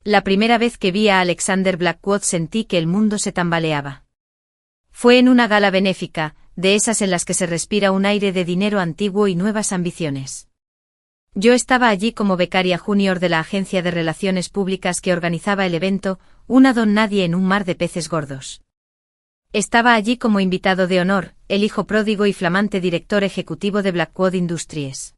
La primera vez que vi a Alexander Blackwood sentí que el mundo se tambaleaba. Fue en una gala benéfica, de esas en las que se respira un aire de dinero antiguo y nuevas ambiciones. Yo estaba allí como becaria junior de la agencia de relaciones públicas que organizaba el evento, una don nadie en un mar de peces gordos. Estaba allí como invitado de honor, el hijo pródigo y flamante director ejecutivo de Blackwood Industries.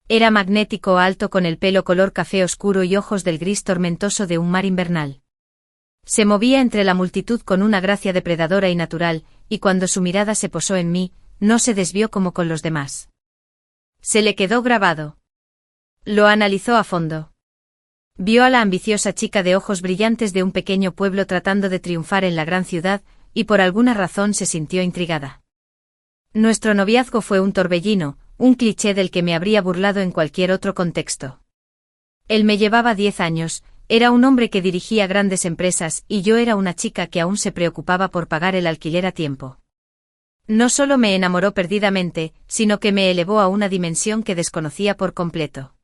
Era magnético, alto, con el pelo color café oscuro y ojos del gris tormentoso de un mar invernal. Se movía entre la multitud con una gracia depredadora y natural, y cuando su mirada se posó en mí, no se desvió como con los demás. Se le quedó grabado. Lo analizó a fondo. Vio a la ambiciosa chica de ojos brillantes de un pequeño pueblo tratando de triunfar en la gran ciudad, y por alguna razón se sintió intrigada. Nuestro noviazgo fue un torbellino, un cliché del que me habría burlado en cualquier otro contexto. Él me llevaba 10 años, era un hombre que dirigía grandes empresas y yo era una chica que aún se preocupaba por pagar el alquiler a tiempo. No solo me enamoró perdidamente, sino que me elevó a una dimensión que desconocía por completo.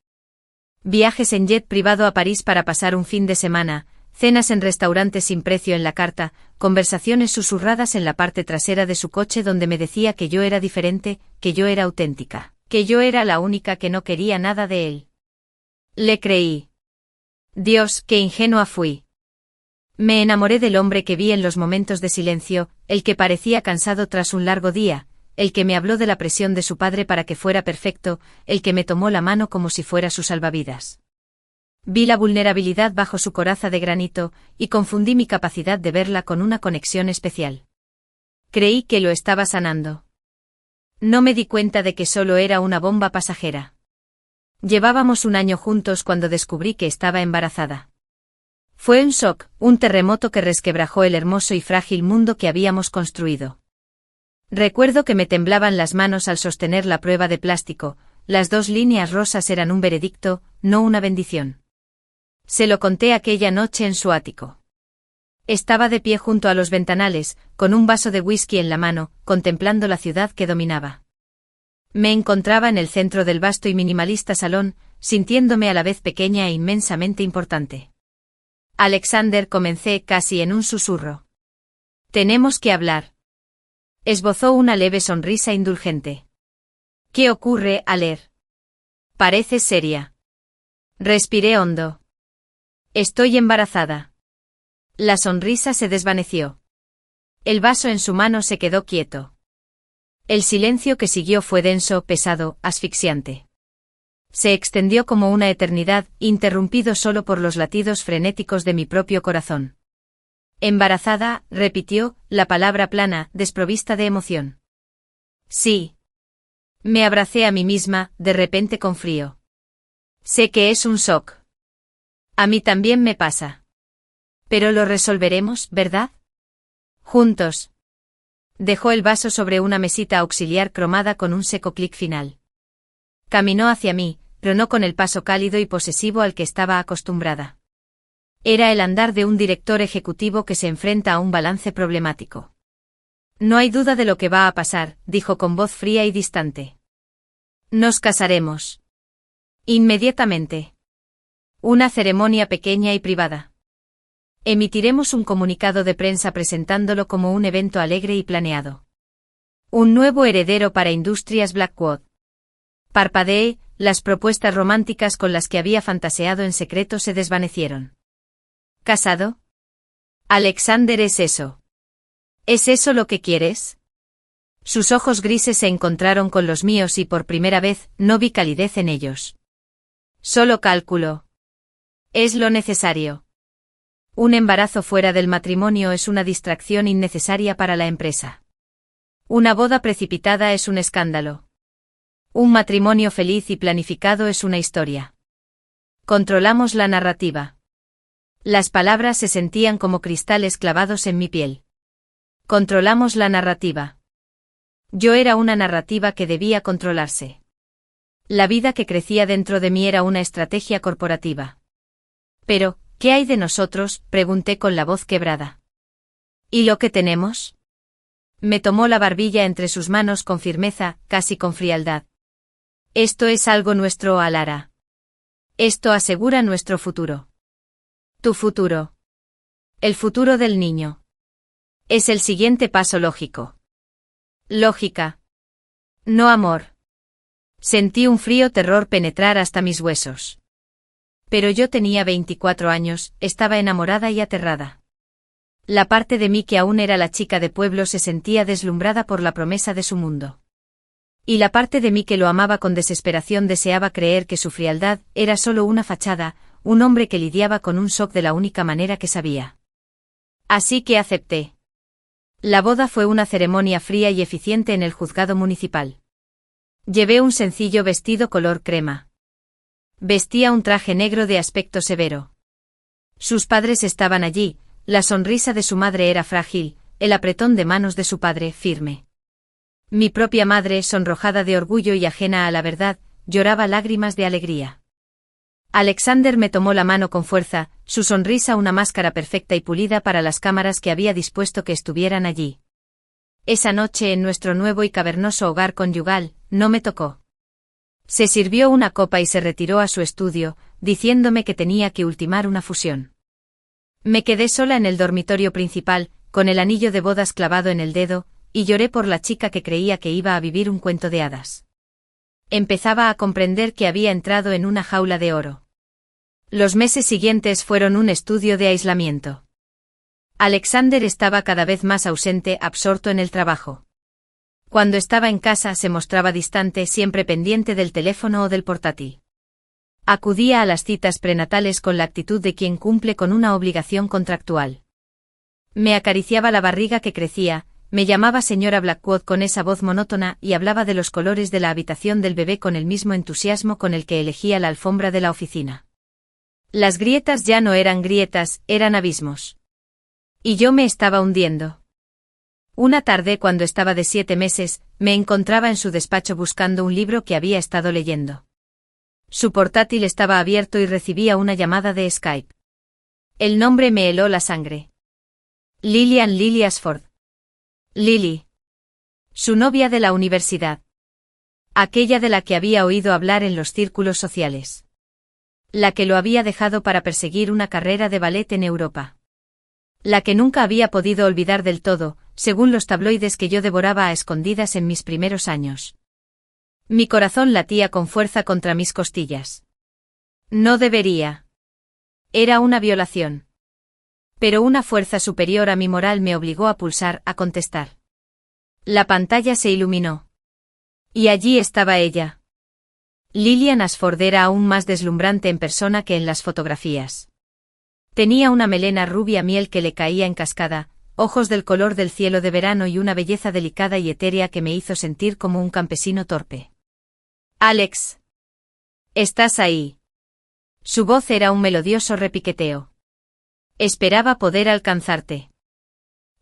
Viajes en jet privado a París para pasar un fin de semana, cenas en restaurantes sin precio en la carta, conversaciones susurradas en la parte trasera de su coche donde me decía que yo era diferente, que yo era auténtica, que yo era la única que no quería nada de él. Le creí. Dios, qué ingenua fui. Me enamoré del hombre que vi en los momentos de silencio, el que parecía cansado tras un largo día, el que me habló de la presión de su padre para que fuera perfecto, el que me tomó la mano como si fuera su salvavidas. Vi la vulnerabilidad bajo su coraza de granito, y confundí mi capacidad de verla con una conexión especial. Creí que lo estaba sanando. No me di cuenta de que solo era una bomba pasajera. Llevábamos un año juntos cuando descubrí que estaba embarazada. Fue un shock, un terremoto que resquebrajó el hermoso y frágil mundo que habíamos construido. Recuerdo que me temblaban las manos al sostener la prueba de plástico, las 2 líneas rosas eran un veredicto, no una bendición. Se lo conté aquella noche en su ático. Estaba de pie junto a los ventanales, con un vaso de whisky en la mano, contemplando la ciudad que dominaba. Me encontraba en el centro del vasto y minimalista salón, sintiéndome a la vez pequeña e inmensamente importante. Alexander, comencé casi en un susurro. Tenemos que hablar. Esbozó una leve sonrisa indulgente. ¿Qué ocurre, Aler? Pareces seria. Respiré hondo. Estoy embarazada. La sonrisa se desvaneció. El vaso en su mano se quedó quieto. El silencio que siguió fue denso, pesado, asfixiante. Se extendió como una eternidad, interrumpido solo por los latidos frenéticos de mi propio corazón. Embarazada, repitió, la palabra plana, desprovista de emoción. Sí. Me abracé a mí misma, de repente con frío. Sé que es un shock. A mí también me pasa. Pero lo resolveremos, ¿verdad? Juntos. Dejó el vaso sobre una mesita auxiliar cromada con un seco clic final. Caminó hacia mí, pero no con el paso cálido y posesivo al que estaba acostumbrada. Era el andar de un director ejecutivo que se enfrenta a un balance problemático. No hay duda de lo que va a pasar, dijo con voz fría y distante. Nos casaremos. Inmediatamente. Una ceremonia pequeña y privada. Emitiremos un comunicado de prensa presentándolo como un evento alegre y planeado. Un nuevo heredero para Industrias Blackwood. Parpadeé, las propuestas románticas con las que había fantaseado en secreto se desvanecieron. ¿Casado? Alexander, ¿es eso? ¿Es eso lo que quieres? Sus ojos grises se encontraron con los míos y por primera vez no vi calidez en ellos. Solo cálculo. Es lo necesario. Un embarazo fuera del matrimonio es una distracción innecesaria para la empresa. Una boda precipitada es un escándalo. Un matrimonio feliz y planificado es una historia. Controlamos la narrativa. Las palabras se sentían como cristales clavados en mi piel. Controlamos la narrativa. Yo era una narrativa que debía controlarse. La vida que crecía dentro de mí era una estrategia corporativa. Pero, ¿qué hay de nosotros?, pregunté con la voz quebrada. ¿Y lo que tenemos? Me tomó la barbilla entre sus manos con firmeza, casi con frialdad. Esto es algo nuestro, Alara. Esto asegura nuestro futuro. Tu futuro. El futuro del niño. Es el siguiente paso lógico. Lógica. No amor. Sentí un frío terror penetrar hasta mis huesos. Pero yo tenía 24 años, estaba enamorada y aterrada. La parte de mí que aún era la chica de pueblo se sentía deslumbrada por la promesa de su mundo. Y la parte de mí que lo amaba con desesperación deseaba creer que su frialdad era solo una fachada, un hombre que lidiaba con un shock de la única manera que sabía. Así que acepté. La boda fue una ceremonia fría y eficiente en el juzgado municipal. Llevé un sencillo vestido color crema. Vestía un traje negro de aspecto severo. Sus padres estaban allí, la sonrisa de su madre era frágil, el apretón de manos de su padre firme. Mi propia madre, sonrojada de orgullo y ajena a la verdad, lloraba lágrimas de alegría. Alexander me tomó la mano con fuerza, su sonrisa una máscara perfecta y pulida para las cámaras que había dispuesto que estuvieran allí. Esa noche en nuestro nuevo y cavernoso hogar conyugal, no me tocó. Se sirvió una copa y se retiró a su estudio, diciéndome que tenía que ultimar una fusión. Me quedé sola en el dormitorio principal, con el anillo de bodas clavado en el dedo, y lloré por la chica que creía que iba a vivir un cuento de hadas. Empezaba a comprender que había entrado en una jaula de oro. Los meses siguientes fueron un estudio de aislamiento. Alexander estaba cada vez más ausente, absorto en el trabajo. Cuando estaba en casa se mostraba distante, siempre pendiente del teléfono o del portátil. Acudía a las citas prenatales con la actitud de quien cumple con una obligación contractual. Me acariciaba la barriga que crecía, me llamaba señora Blackwood con esa voz monótona y hablaba de los colores de la habitación del bebé con el mismo entusiasmo con el que elegía la alfombra de la oficina. Las grietas ya no eran grietas, eran abismos. Y yo me estaba hundiendo. Una tarde cuando estaba de 7 meses, me encontraba en su despacho buscando un libro que había estado leyendo. Su portátil estaba abierto y recibía una llamada de Skype. El nombre me heló la sangre. Lillian Lily Ashford. Lily. Su novia de la universidad. Aquella de la que había oído hablar en los círculos sociales. La que lo había dejado para perseguir una carrera de ballet en Europa. La que nunca había podido olvidar del todo, según los tabloides que yo devoraba a escondidas en mis primeros años. Mi corazón latía con fuerza contra mis costillas. No debería. Era una violación. Pero una fuerza superior a mi moral me obligó a pulsar, a contestar. La pantalla se iluminó. Y allí estaba ella. Lillian Ashford era aún más deslumbrante en persona que en las fotografías. Tenía una melena rubia miel que le caía en cascada, ojos del color del cielo de verano y una belleza delicada y etérea que me hizo sentir como un campesino torpe. Alex. ¿Estás ahí? Su voz era un melodioso repiqueteo. Esperaba poder alcanzarte.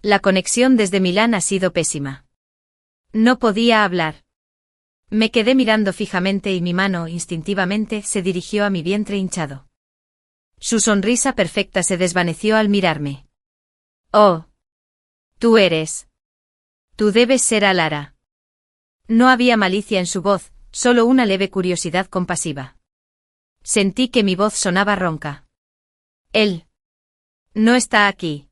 La conexión desde Milán ha sido pésima. No podía hablar. Me quedé mirando fijamente y mi mano instintivamente se dirigió a mi vientre hinchado. Su sonrisa perfecta se desvaneció al mirarme. Oh. Tú eres. Tú debes ser Alara. No había malicia en su voz, solo una leve curiosidad compasiva. Sentí que mi voz sonaba ronca. Él. No está aquí.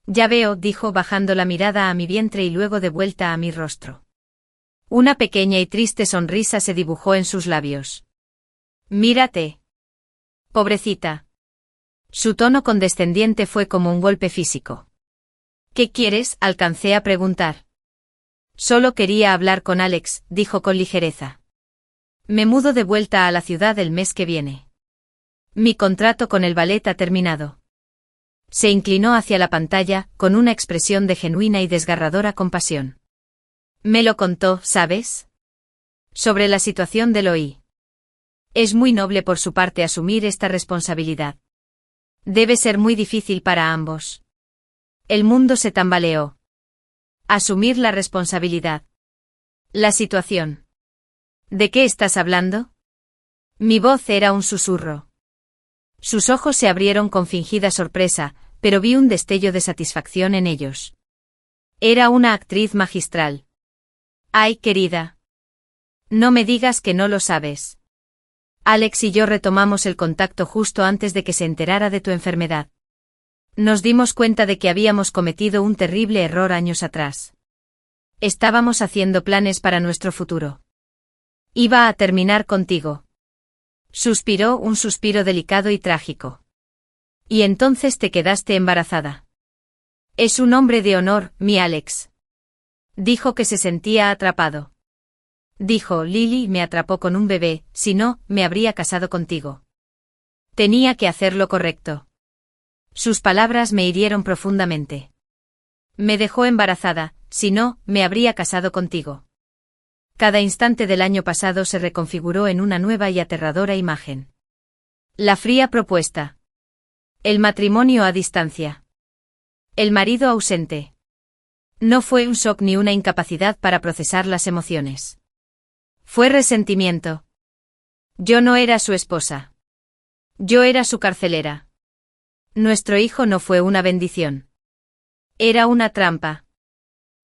Ya veo, dijo bajando la mirada a mi vientre y luego de vuelta a mi rostro. Una pequeña y triste sonrisa se dibujó en sus labios. Mírate. Pobrecita. Su tono condescendiente fue como un golpe físico. ¿Qué quieres?, alcancé a preguntar. Solo quería hablar con Alex, dijo con ligereza. Me mudo de vuelta a la ciudad el mes que viene. Mi contrato con el ballet ha terminado. Se inclinó hacia la pantalla, con una expresión de genuina y desgarradora compasión. Me lo contó, ¿sabes? Sobre la situación de Loí. Es muy noble por su parte asumir esta responsabilidad. Debe ser muy difícil para ambos. El mundo se tambaleó. Asumir la responsabilidad. La situación. ¿De qué estás hablando? Mi voz era un susurro. Sus ojos se abrieron con fingida sorpresa, pero vi un destello de satisfacción en ellos. Era una actriz magistral. Ay, querida. No me digas que no lo sabes. Alex y yo retomamos el contacto justo antes de que se enterara de tu enfermedad. Nos dimos cuenta de que habíamos cometido un terrible error años atrás. Estábamos haciendo planes para nuestro futuro. Iba a terminar contigo. Suspiró un suspiro delicado y trágico. Y entonces te quedaste embarazada. Es un hombre de honor, mi Alex. Dijo que se sentía atrapado. Dijo, Lily me atrapó con un bebé, si no, me habría casado contigo. Tenía que hacer lo correcto. Sus palabras me hirieron profundamente. Me dejó embarazada, si no, me habría casado contigo. Cada instante del año pasado se reconfiguró en una nueva y aterradora imagen. La fría propuesta. El matrimonio a distancia. El marido ausente. No fue un shock ni una incapacidad para procesar las emociones. Fue resentimiento. Yo no era su esposa. Yo era su carcelera. Nuestro hijo no fue una bendición. Era una trampa.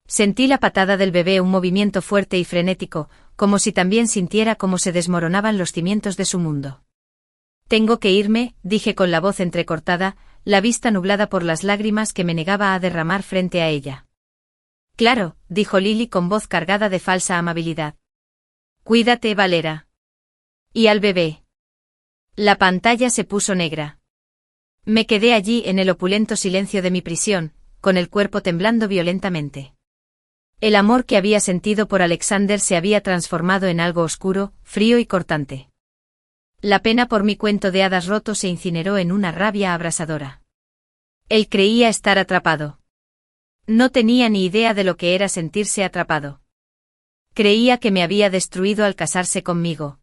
Sentí la patada del bebé, un movimiento fuerte y frenético, como si también sintiera cómo se desmoronaban los cimientos de su mundo. Tengo que irme, dije con la voz entrecortada, la vista nublada por las lágrimas que me negaba a derramar frente a ella. Claro, dijo Lily con voz cargada de falsa amabilidad. Cuídate, Valera. ¿Y al bebé? La pantalla se puso negra. Me quedé allí en el opulento silencio de mi prisión, con el cuerpo temblando violentamente. El amor que había sentido por Alexander se había transformado en algo oscuro, frío y cortante. La pena por mi cuento de hadas roto se incineró en una rabia abrasadora. Él creía estar atrapado. No tenía ni idea de lo que era sentirse atrapado. Creía que me había destruido al casarse conmigo.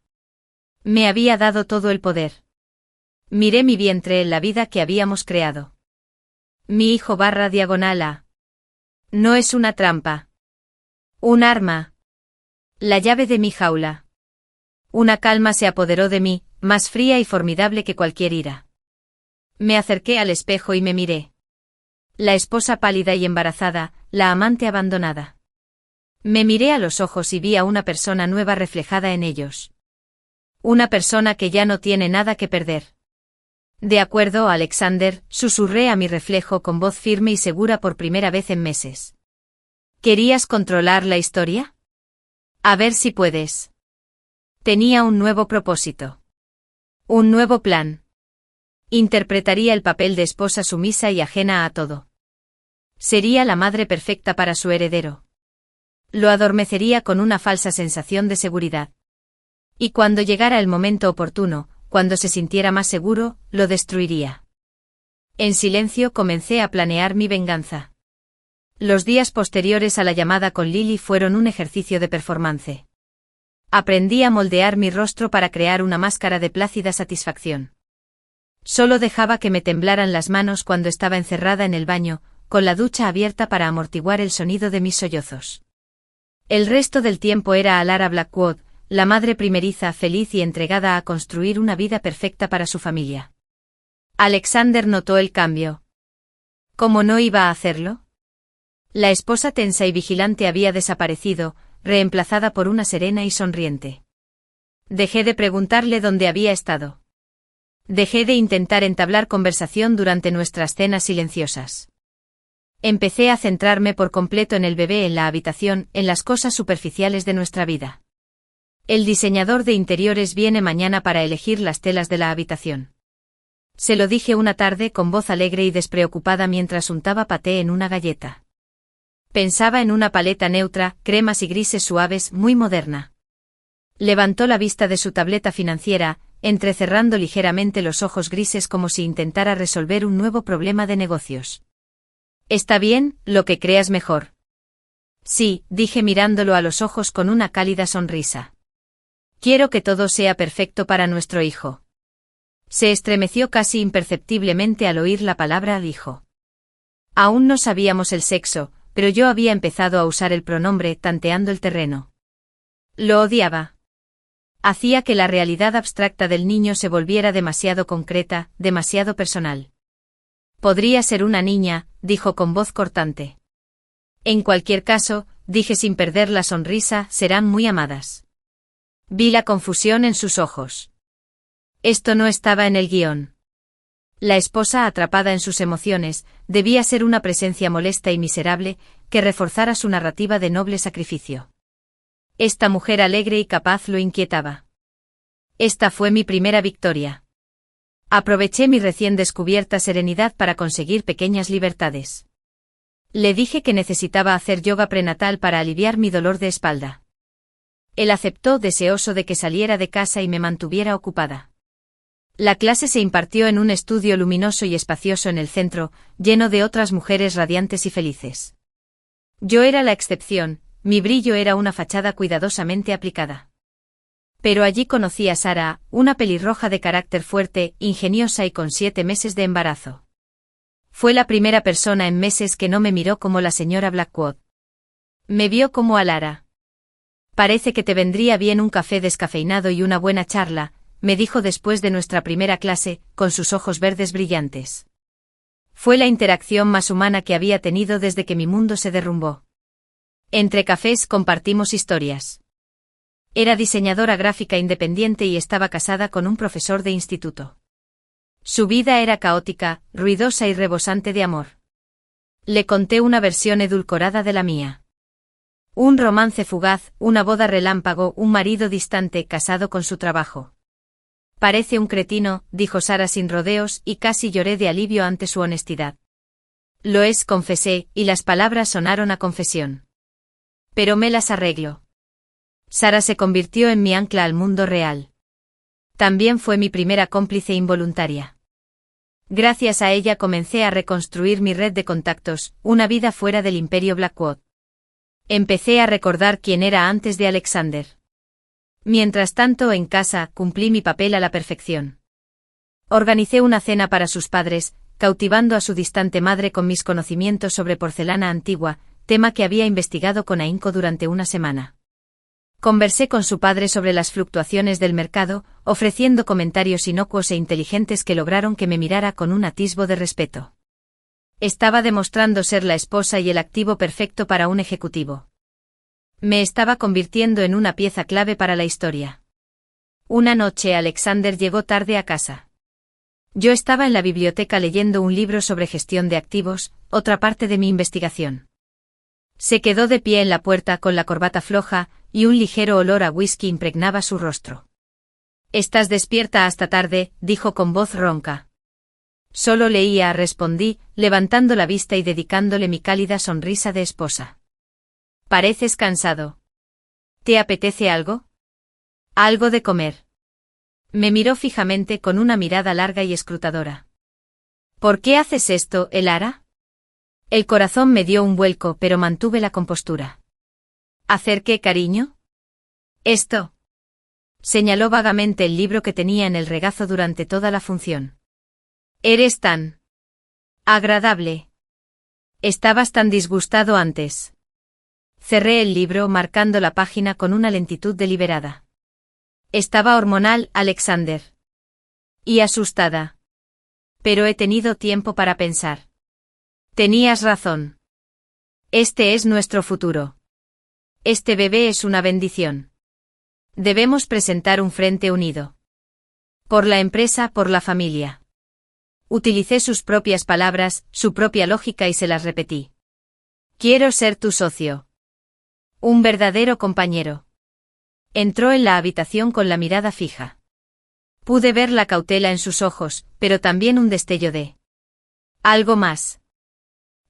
Me había dado todo el poder. Miré mi vientre en la vida que habíamos creado. Mi hijo /diagonal. No es una trampa. Un arma. La llave de mi jaula. Una calma se apoderó de mí, más fría y formidable que cualquier ira. Me acerqué al espejo y me miré. La esposa pálida y embarazada, la amante abandonada. Me miré a los ojos y vi a una persona nueva reflejada en ellos. Una persona que ya no tiene nada que perder. De acuerdo, Alexander, susurré a mi reflejo con voz firme y segura por primera vez en meses. ¿Querías controlar la historia? A ver si puedes. Tenía un nuevo propósito. Un nuevo plan. Interpretaría el papel de esposa sumisa y ajena a todo. Sería la madre perfecta para su heredero. Lo adormecería con una falsa sensación de seguridad. Y cuando llegara el momento oportuno, cuando se sintiera más seguro, lo destruiría. En silencio comencé a planear mi venganza. Los días posteriores a la llamada con Lily fueron un ejercicio de performance. Aprendí a moldear mi rostro para crear una máscara de plácida satisfacción. Solo dejaba que me temblaran las manos cuando estaba encerrada en el baño, con la ducha abierta para amortiguar el sonido de mis sollozos. El resto del tiempo era alar a Blackwood, la madre primeriza feliz y entregada a construir una vida perfecta para su familia. Alexander notó el cambio. ¿Cómo no iba a hacerlo? La esposa tensa y vigilante había desaparecido, reemplazada por una serena y sonriente. Dejé de preguntarle dónde había estado. Dejé de intentar entablar conversación durante nuestras cenas silenciosas. Empecé a centrarme por completo en el bebé, en la habitación, en las cosas superficiales de nuestra vida. El diseñador de interiores viene mañana para elegir las telas de la habitación. Se lo dije una tarde con voz alegre y despreocupada mientras untaba paté en una galleta. Pensaba en una paleta neutra, cremas y grises suaves, muy moderna. Levantó la vista de su tableta financiera, entrecerrando ligeramente los ojos grises como si intentara resolver un nuevo problema de negocios. «Está bien, lo que creas mejor». «Sí», dije mirándolo a los ojos con una cálida sonrisa. «Quiero que todo sea perfecto para nuestro hijo». Se estremeció casi imperceptiblemente al oír la palabra hijo. Aún no sabíamos el sexo, pero yo había empezado a usar el pronombre tanteando el terreno. Lo odiaba. Hacía que la realidad abstracta del niño se volviera demasiado concreta, demasiado personal. Podría ser una niña, dijo con voz cortante. En cualquier caso, dije sin perder la sonrisa, serán muy amadas. Vi la confusión en sus ojos. Esto no estaba en el guión. La esposa, atrapada en sus emociones, debía ser una presencia molesta y miserable, que reforzara su narrativa de noble sacrificio. Esta mujer alegre y capaz lo inquietaba. Esta fue mi primera victoria. Aproveché mi recién descubierta serenidad para conseguir pequeñas libertades. Le dije que necesitaba hacer yoga prenatal para aliviar mi dolor de espalda. Él aceptó, deseoso de que saliera de casa y me mantuviera ocupada. La clase se impartió en un estudio luminoso y espacioso en el centro, lleno de otras mujeres radiantes y felices. Yo era la excepción, mi brillo era una fachada cuidadosamente aplicada. Pero allí conocí a Sara, una pelirroja de carácter fuerte, ingeniosa y con 7 meses de embarazo. Fue la primera persona en meses que no me miró como la señora Blackwood. Me vio como a Lara. Parece que te vendría bien un café descafeinado y una buena charla, me dijo después de nuestra primera clase, con sus ojos verdes brillantes. Fue la interacción más humana que había tenido desde que mi mundo se derrumbó. Entre cafés compartimos historias. Era diseñadora gráfica independiente y estaba casada con un profesor de instituto. Su vida era caótica, ruidosa y rebosante de amor. Le conté una versión edulcorada de la mía. Un romance fugaz, una boda relámpago, un marido distante casado con su trabajo. Parece un cretino, dijo Sara sin rodeos, y casi lloré de alivio ante su honestidad. Lo es, confesé, y las palabras sonaron a confesión. Pero me las arreglo. Sara se convirtió en mi ancla al mundo real. También fue mi primera cómplice involuntaria. Gracias a ella comencé a reconstruir mi red de contactos, una vida fuera del imperio Blackwood. Empecé a recordar quién era antes de Alexander. Mientras tanto, en casa, cumplí mi papel a la perfección. Organicé una cena para sus padres, cautivando a su distante madre con mis conocimientos sobre porcelana antigua, tema que había investigado con ahínco durante una semana. Conversé con su padre sobre las fluctuaciones del mercado, ofreciendo comentarios inocuos e inteligentes que lograron que me mirara con un atisbo de respeto. Estaba demostrando ser la esposa y el activo perfecto para un ejecutivo. Me estaba convirtiendo en una pieza clave para la historia. Una noche Alexander llegó tarde a casa. Yo estaba en la biblioteca leyendo un libro sobre gestión de activos, otra parte de mi investigación. Se quedó de pie en la puerta con la corbata floja, y un ligero olor a whisky impregnaba su rostro. «Estás despierta hasta tarde», dijo con voz ronca. «Solo leía», respondí, levantando la vista y dedicándole mi cálida sonrisa de esposa. «Pareces cansado. ¿Te apetece algo? ¿Algo de comer?» Me miró fijamente con una mirada larga y escrutadora. «¿Por qué haces esto, Elara?» El corazón me dio un vuelco, pero mantuve la compostura. ¿Hacer qué, cariño? Esto. Señaló vagamente el libro que tenía en el regazo durante toda la función. Eres tan agradable. Estabas tan disgustado antes. Cerré el libro marcando la página con una lentitud deliberada. Estaba hormonal, Alexander. Y asustada. Pero he tenido tiempo para pensar. Tenías razón. Este es nuestro futuro. Este bebé es una bendición. Debemos presentar un frente unido. Por la empresa, por la familia. Utilicé sus propias palabras, su propia lógica y se las repetí. Quiero ser tu socio. Un verdadero compañero. Entró en la habitación con la mirada fija. Pude ver la cautela en sus ojos, pero también un destello de algo más.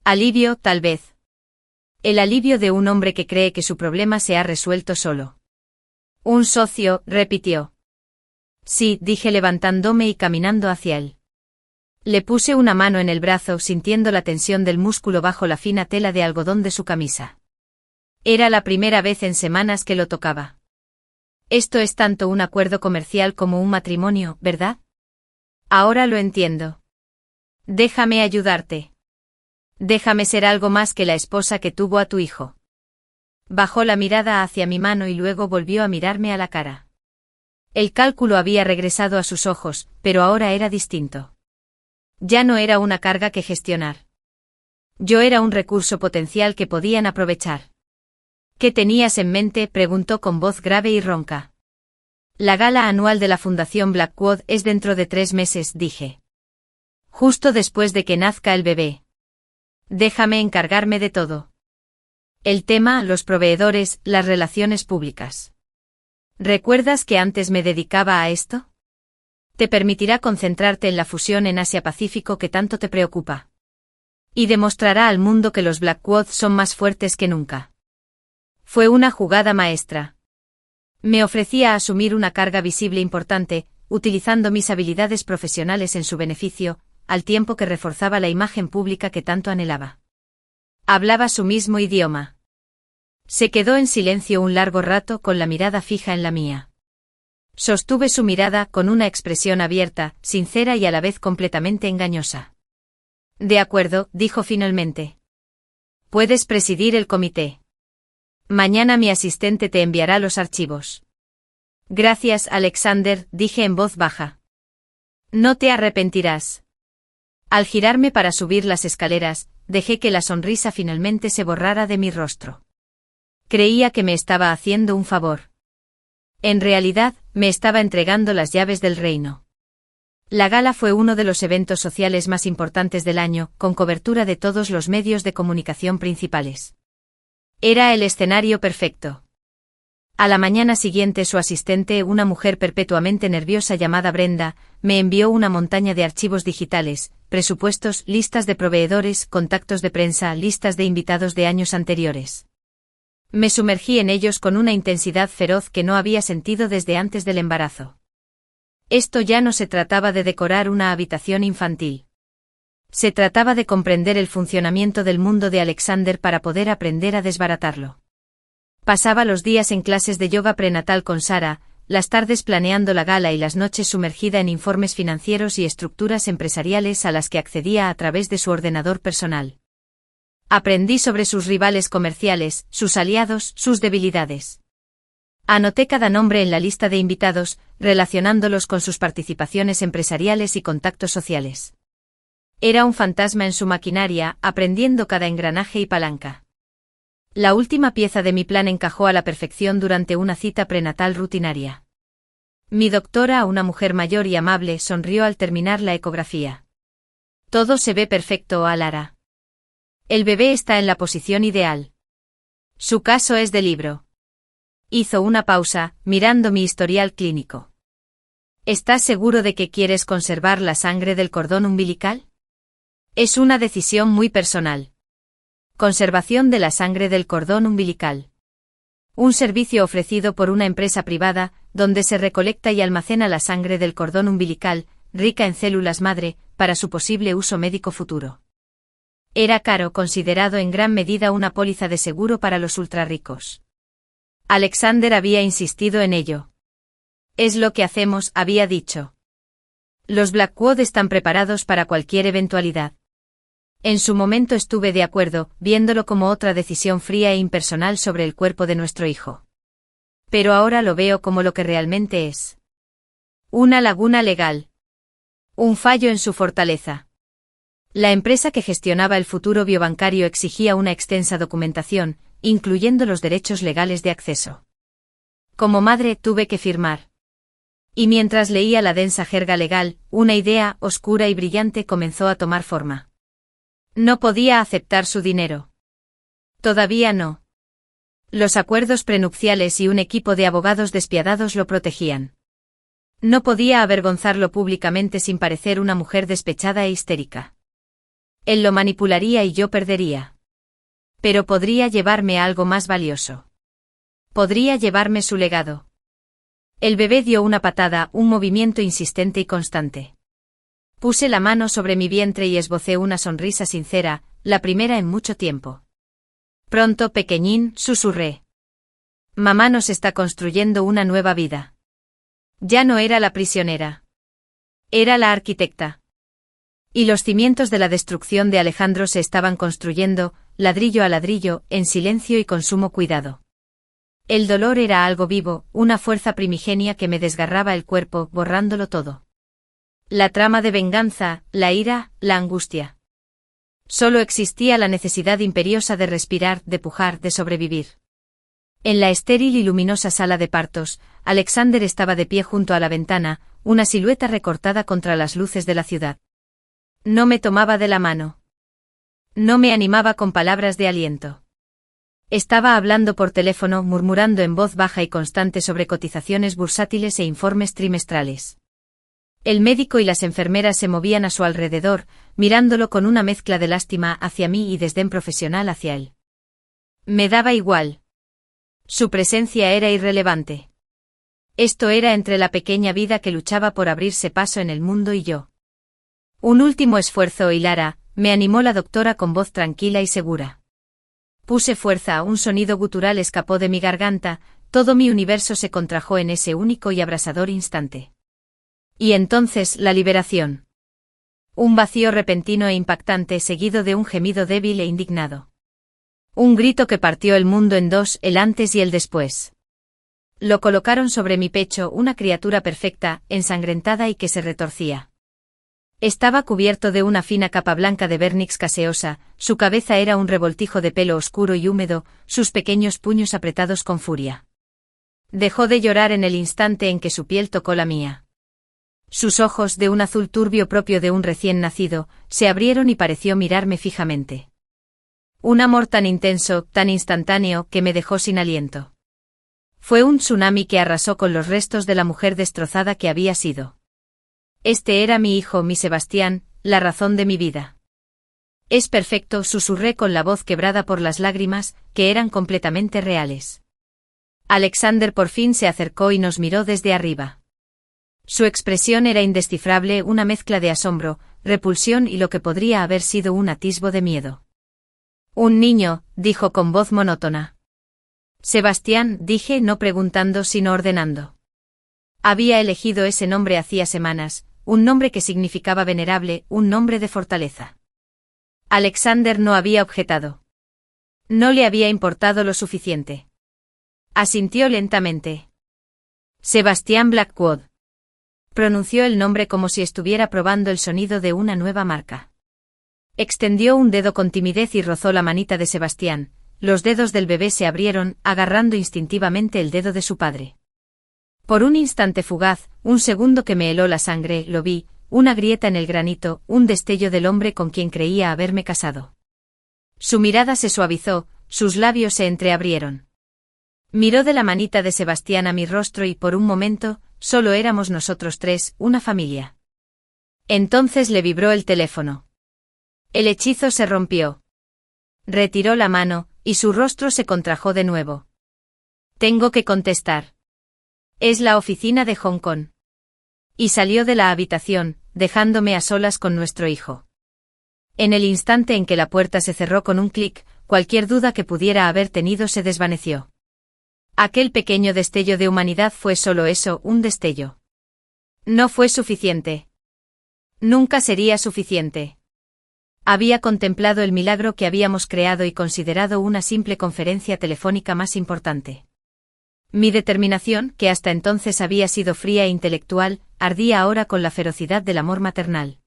Alivio, tal vez. El alivio de un hombre que cree que su problema se ha resuelto solo. Un socio, repitió. Sí, dije levantándome y caminando hacia él. Le puse una mano en el brazo sintiendo la tensión del músculo bajo la fina tela de algodón de su camisa. Era la primera vez en semanas que lo tocaba. Esto es tanto un acuerdo comercial como un matrimonio, ¿verdad? Ahora lo entiendo. Déjame ayudarte. Déjame ser algo más que la esposa que tuvo a tu hijo. Bajó la mirada hacia mi mano y luego volvió a mirarme a la cara. El cálculo había regresado a sus ojos, pero ahora era distinto. Ya no era una carga que gestionar. Yo era un recurso potencial que podían aprovechar. ¿Qué tenías en mente?, preguntó con voz grave y ronca. La gala anual de la Fundación Blackwood es dentro de 3 meses, dije. Justo después de que nazca el bebé. Déjame encargarme de todo. El tema, los proveedores, las relaciones públicas. ¿Recuerdas que antes me dedicaba a esto? Te permitirá concentrarte en la fusión en Asia-Pacífico que tanto te preocupa. Y demostrará al mundo que los Blackwood son más fuertes que nunca. Fue una jugada maestra. Me ofrecía asumir una carga visible importante, utilizando mis habilidades profesionales en su beneficio, al tiempo que reforzaba la imagen pública que tanto anhelaba. Hablaba su mismo idioma. Se quedó en silencio un largo rato con la mirada fija en la mía. Sostuve su mirada con una expresión abierta, sincera y a la vez completamente engañosa. De acuerdo, dijo finalmente. Puedes presidir el comité. Mañana mi asistente te enviará los archivos. Gracias, Alexander, dije en voz baja. No te arrepentirás. Al girarme para subir las escaleras, dejé que la sonrisa finalmente se borrara de mi rostro. Creía que me estaba haciendo un favor. En realidad, me estaba entregando las llaves del reino. La gala fue uno de los eventos sociales más importantes del año, con cobertura de todos los medios de comunicación principales. Era el escenario perfecto. A la mañana siguiente su asistente, una mujer perpetuamente nerviosa llamada Brenda, me envió una montaña de archivos digitales, presupuestos, listas de proveedores, contactos de prensa, listas de invitados de años anteriores. Me sumergí en ellos con una intensidad feroz que no había sentido desde antes del embarazo. Esto ya no se trataba de decorar una habitación infantil. Se trataba de comprender el funcionamiento del mundo de Alexander para poder aprender a desbaratarlo. Pasaba los días en clases de yoga prenatal con Sara, las tardes planeando la gala y las noches sumergida en informes financieros y estructuras empresariales a las que accedía a través de su ordenador personal. Aprendí sobre sus rivales comerciales, sus aliados, sus debilidades. Anoté cada nombre en la lista de invitados, relacionándolos con sus participaciones empresariales y contactos sociales. Era un fantasma en su maquinaria, aprendiendo cada engranaje y palanca. La última pieza de mi plan encajó a la perfección durante una cita prenatal rutinaria. Mi doctora, una mujer mayor y amable, sonrió al terminar la ecografía. Todo se ve perfecto, Alara. El bebé está en la posición ideal. Su caso es de libro. Hizo una pausa, mirando mi historial clínico. ¿Estás seguro de que quieres conservar la sangre del cordón umbilical? Es una decisión muy personal. Conservación de la sangre del cordón umbilical. Un servicio ofrecido por una empresa privada, donde se recolecta y almacena la sangre del cordón umbilical, rica en células madre, para su posible uso médico futuro. Era caro, considerado en gran medida una póliza de seguro para los ultrarricos. Alexander había insistido en ello. Es lo que hacemos, había dicho. Los Blackwood están preparados para cualquier eventualidad. En su momento estuve de acuerdo, viéndolo como otra decisión fría e impersonal sobre el cuerpo de nuestro hijo. Pero ahora lo veo como lo que realmente es. Una laguna legal. Un fallo en su fortaleza. La empresa que gestionaba el futuro biobancario exigía una extensa documentación, incluyendo los derechos legales de acceso. Como madre tuve que firmar. Y mientras leía la densa jerga legal, una idea, oscura y brillante, comenzó a tomar forma. No podía aceptar su dinero. Todavía no. Los acuerdos prenupciales y un equipo de abogados despiadados lo protegían. No podía avergonzarlo públicamente sin parecer una mujer despechada e histérica. Él lo manipularía y yo perdería. Pero podría llevarme a algo más valioso. Podría llevarme su legado. El bebé dio una patada, un movimiento insistente y constante. Puse la mano sobre mi vientre y esbocé una sonrisa sincera, la primera en mucho tiempo. Pronto, pequeñín, susurré. Mamá nos está construyendo una nueva vida. Ya no era la prisionera. Era la arquitecta. Y los cimientos de la destrucción de Alejandro se estaban construyendo, ladrillo a ladrillo, en silencio y con sumo cuidado. El dolor era algo vivo, una fuerza primigenia que me desgarraba el cuerpo, borrándolo todo. La trama de venganza, la ira, la angustia. Solo existía la necesidad imperiosa de respirar, de pujar, de sobrevivir. En la estéril y luminosa sala de partos, Alexander estaba de pie junto a la ventana, una silueta recortada contra las luces de la ciudad. No me tomaba de la mano. No me animaba con palabras de aliento. Estaba hablando por teléfono, murmurando en voz baja y constante sobre cotizaciones bursátiles e informes trimestrales. El médico y las enfermeras se movían a su alrededor, mirándolo con una mezcla de lástima hacia mí y desdén profesional hacia él. Me daba igual. Su presencia era irrelevante. Esto era entre la pequeña vida que luchaba por abrirse paso en el mundo y yo. Un último esfuerzo, y Lara, me animó la doctora con voz tranquila y segura. Puse fuerza, un sonido gutural escapó de mi garganta, todo mi universo se contrajo en ese único y abrasador instante. Y entonces, la liberación. Un vacío repentino e impactante seguido de un gemido débil e indignado. Un grito que partió el mundo en dos, el antes y el después. Lo colocaron sobre mi pecho, una criatura perfecta, ensangrentada y que se retorcía. Estaba cubierto de una fina capa blanca de vernix gaseosa, su cabeza era un revoltijo de pelo oscuro y húmedo, sus pequeños puños apretados con furia. Dejó de llorar en el instante en que su piel tocó la mía. Sus ojos, de un azul turbio propio de un recién nacido, se abrieron y pareció mirarme fijamente. Un amor tan intenso, tan instantáneo, que me dejó sin aliento. Fue un tsunami que arrasó con los restos de la mujer destrozada que había sido. Este era mi hijo, mi Sebastián, la razón de mi vida. Es perfecto, susurré con la voz quebrada por las lágrimas, que eran completamente reales. Alexander por fin se acercó y nos miró desde arriba. Su expresión era indescifrable, una mezcla de asombro, repulsión y lo que podría haber sido un atisbo de miedo. Un niño, dijo con voz monótona. Sebastián, dije, no preguntando sino ordenando. Había elegido ese nombre hacía semanas, un nombre que significaba venerable, un nombre de fortaleza. Alexander no había objetado. No le había importado lo suficiente. Asintió lentamente. Sebastián Blackwood. Pronunció el nombre como si estuviera probando el sonido de una nueva marca. Extendió un dedo con timidez y rozó la manita de Sebastián. Los dedos del bebé se abrieron, agarrando instintivamente el dedo de su padre. Por un instante fugaz, un segundo que me heló la sangre, lo vi, una grieta en el granito, un destello del hombre con quien creía haberme casado. Su mirada se suavizó, sus labios se entreabrieron. Miró de la manita de Sebastián a mi rostro y por un momento, solo éramos nosotros tres, una familia. Entonces le vibró el teléfono. El hechizo se rompió. Retiró la mano, y su rostro se contrajo de nuevo. Tengo que contestar. Es la oficina de Hong Kong. Y salió de la habitación, dejándome a solas con nuestro hijo. En el instante en que la puerta se cerró con un clic, cualquier duda que pudiera haber tenido se desvaneció. Aquel pequeño destello de humanidad fue solo eso, un destello. No fue suficiente. Nunca sería suficiente. Había contemplado el milagro que habíamos creado y considerado una simple conferencia telefónica más importante. Mi determinación, que hasta entonces había sido fría e intelectual, ardía ahora con la ferocidad del amor maternal.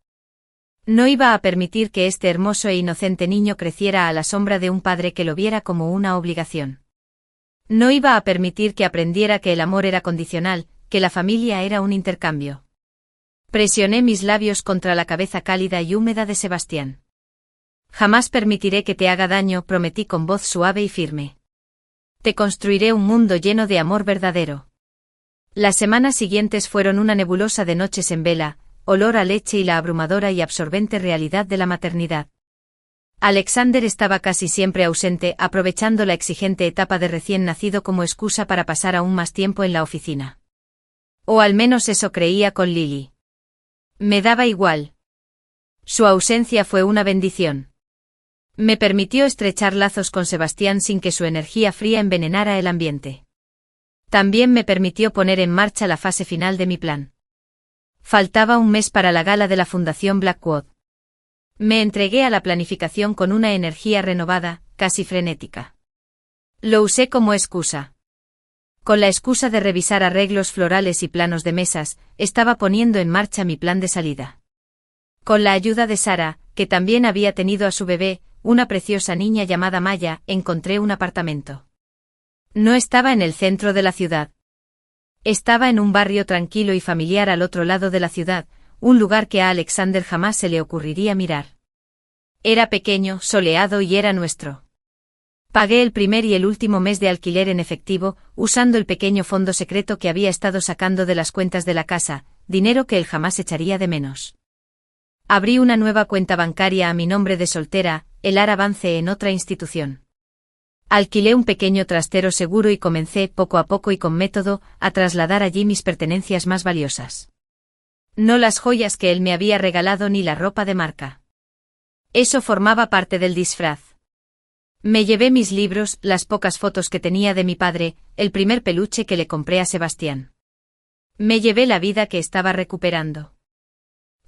No iba a permitir que este hermoso e inocente niño creciera a la sombra de un padre que lo viera como una obligación. No iba a permitir que aprendiera que el amor era condicional, que la familia era un intercambio. Presioné mis labios contra la cabeza cálida y húmeda de Sebastián. Jamás permitiré que te haga daño, prometí con voz suave y firme. Te construiré un mundo lleno de amor verdadero. Las semanas siguientes fueron una nebulosa de noches en vela, olor a leche y la abrumadora y absorbente realidad de la maternidad. Alexander estaba casi siempre ausente, aprovechando la exigente etapa de recién nacido como excusa para pasar aún más tiempo en la oficina. O al menos eso creía con Lily. Me daba igual. Su ausencia fue una bendición. Me permitió estrechar lazos con Sebastián sin que su energía fría envenenara el ambiente. También me permitió poner en marcha la fase final de mi plan. Faltaba un mes para la gala de la Fundación Blackwood. Me entregué a la planificación con una energía renovada, casi frenética. Lo usé como excusa. Con la excusa de revisar arreglos florales y planos de mesas, estaba poniendo en marcha mi plan de salida. Con la ayuda de Sara, que también había tenido a su bebé, una preciosa niña llamada Maya, encontré un apartamento. No estaba en el centro de la ciudad. Estaba en un barrio tranquilo y familiar al otro lado de la ciudad, un lugar que a Alexander jamás se le ocurriría mirar. Era pequeño, soleado y era nuestro. Pagué el primer y el último mes de alquiler en efectivo, usando el pequeño fondo secreto que había estado sacando de las cuentas de la casa, dinero que él jamás echaría de menos. Abrí una nueva cuenta bancaria a mi nombre de soltera, el Arabance en otra institución. Alquilé un pequeño trastero seguro y comencé, poco a poco y con método, a trasladar allí mis pertenencias más valiosas. No las joyas que él me había regalado ni la ropa de marca. Eso formaba parte del disfraz. Me llevé mis libros, las pocas fotos que tenía de mi padre, el primer peluche que le compré a Sebastián. Me llevé la vida que estaba recuperando.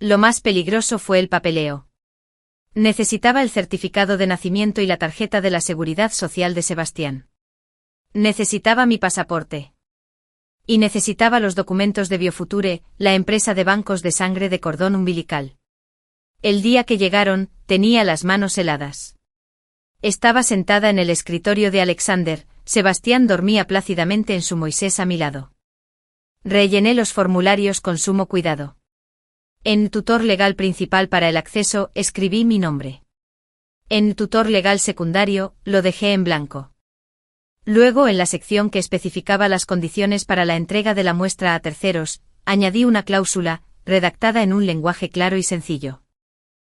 Lo más peligroso fue el papeleo. Necesitaba el certificado de nacimiento y la tarjeta de la Seguridad Social de Sebastián. Necesitaba mi pasaporte. Y necesitaba los documentos de Biofuture, la empresa de bancos de sangre de cordón umbilical. El día que llegaron, tenía las manos heladas. Estaba sentada en el escritorio de Alexander, Sebastián dormía plácidamente en su Moisés a mi lado. Rellené los formularios con sumo cuidado. En tutor legal principal para el acceso, escribí mi nombre. En tutor legal secundario, lo dejé en blanco. Luego, en la sección que especificaba las condiciones para la entrega de la muestra a terceros, añadí una cláusula, redactada en un lenguaje claro y sencillo.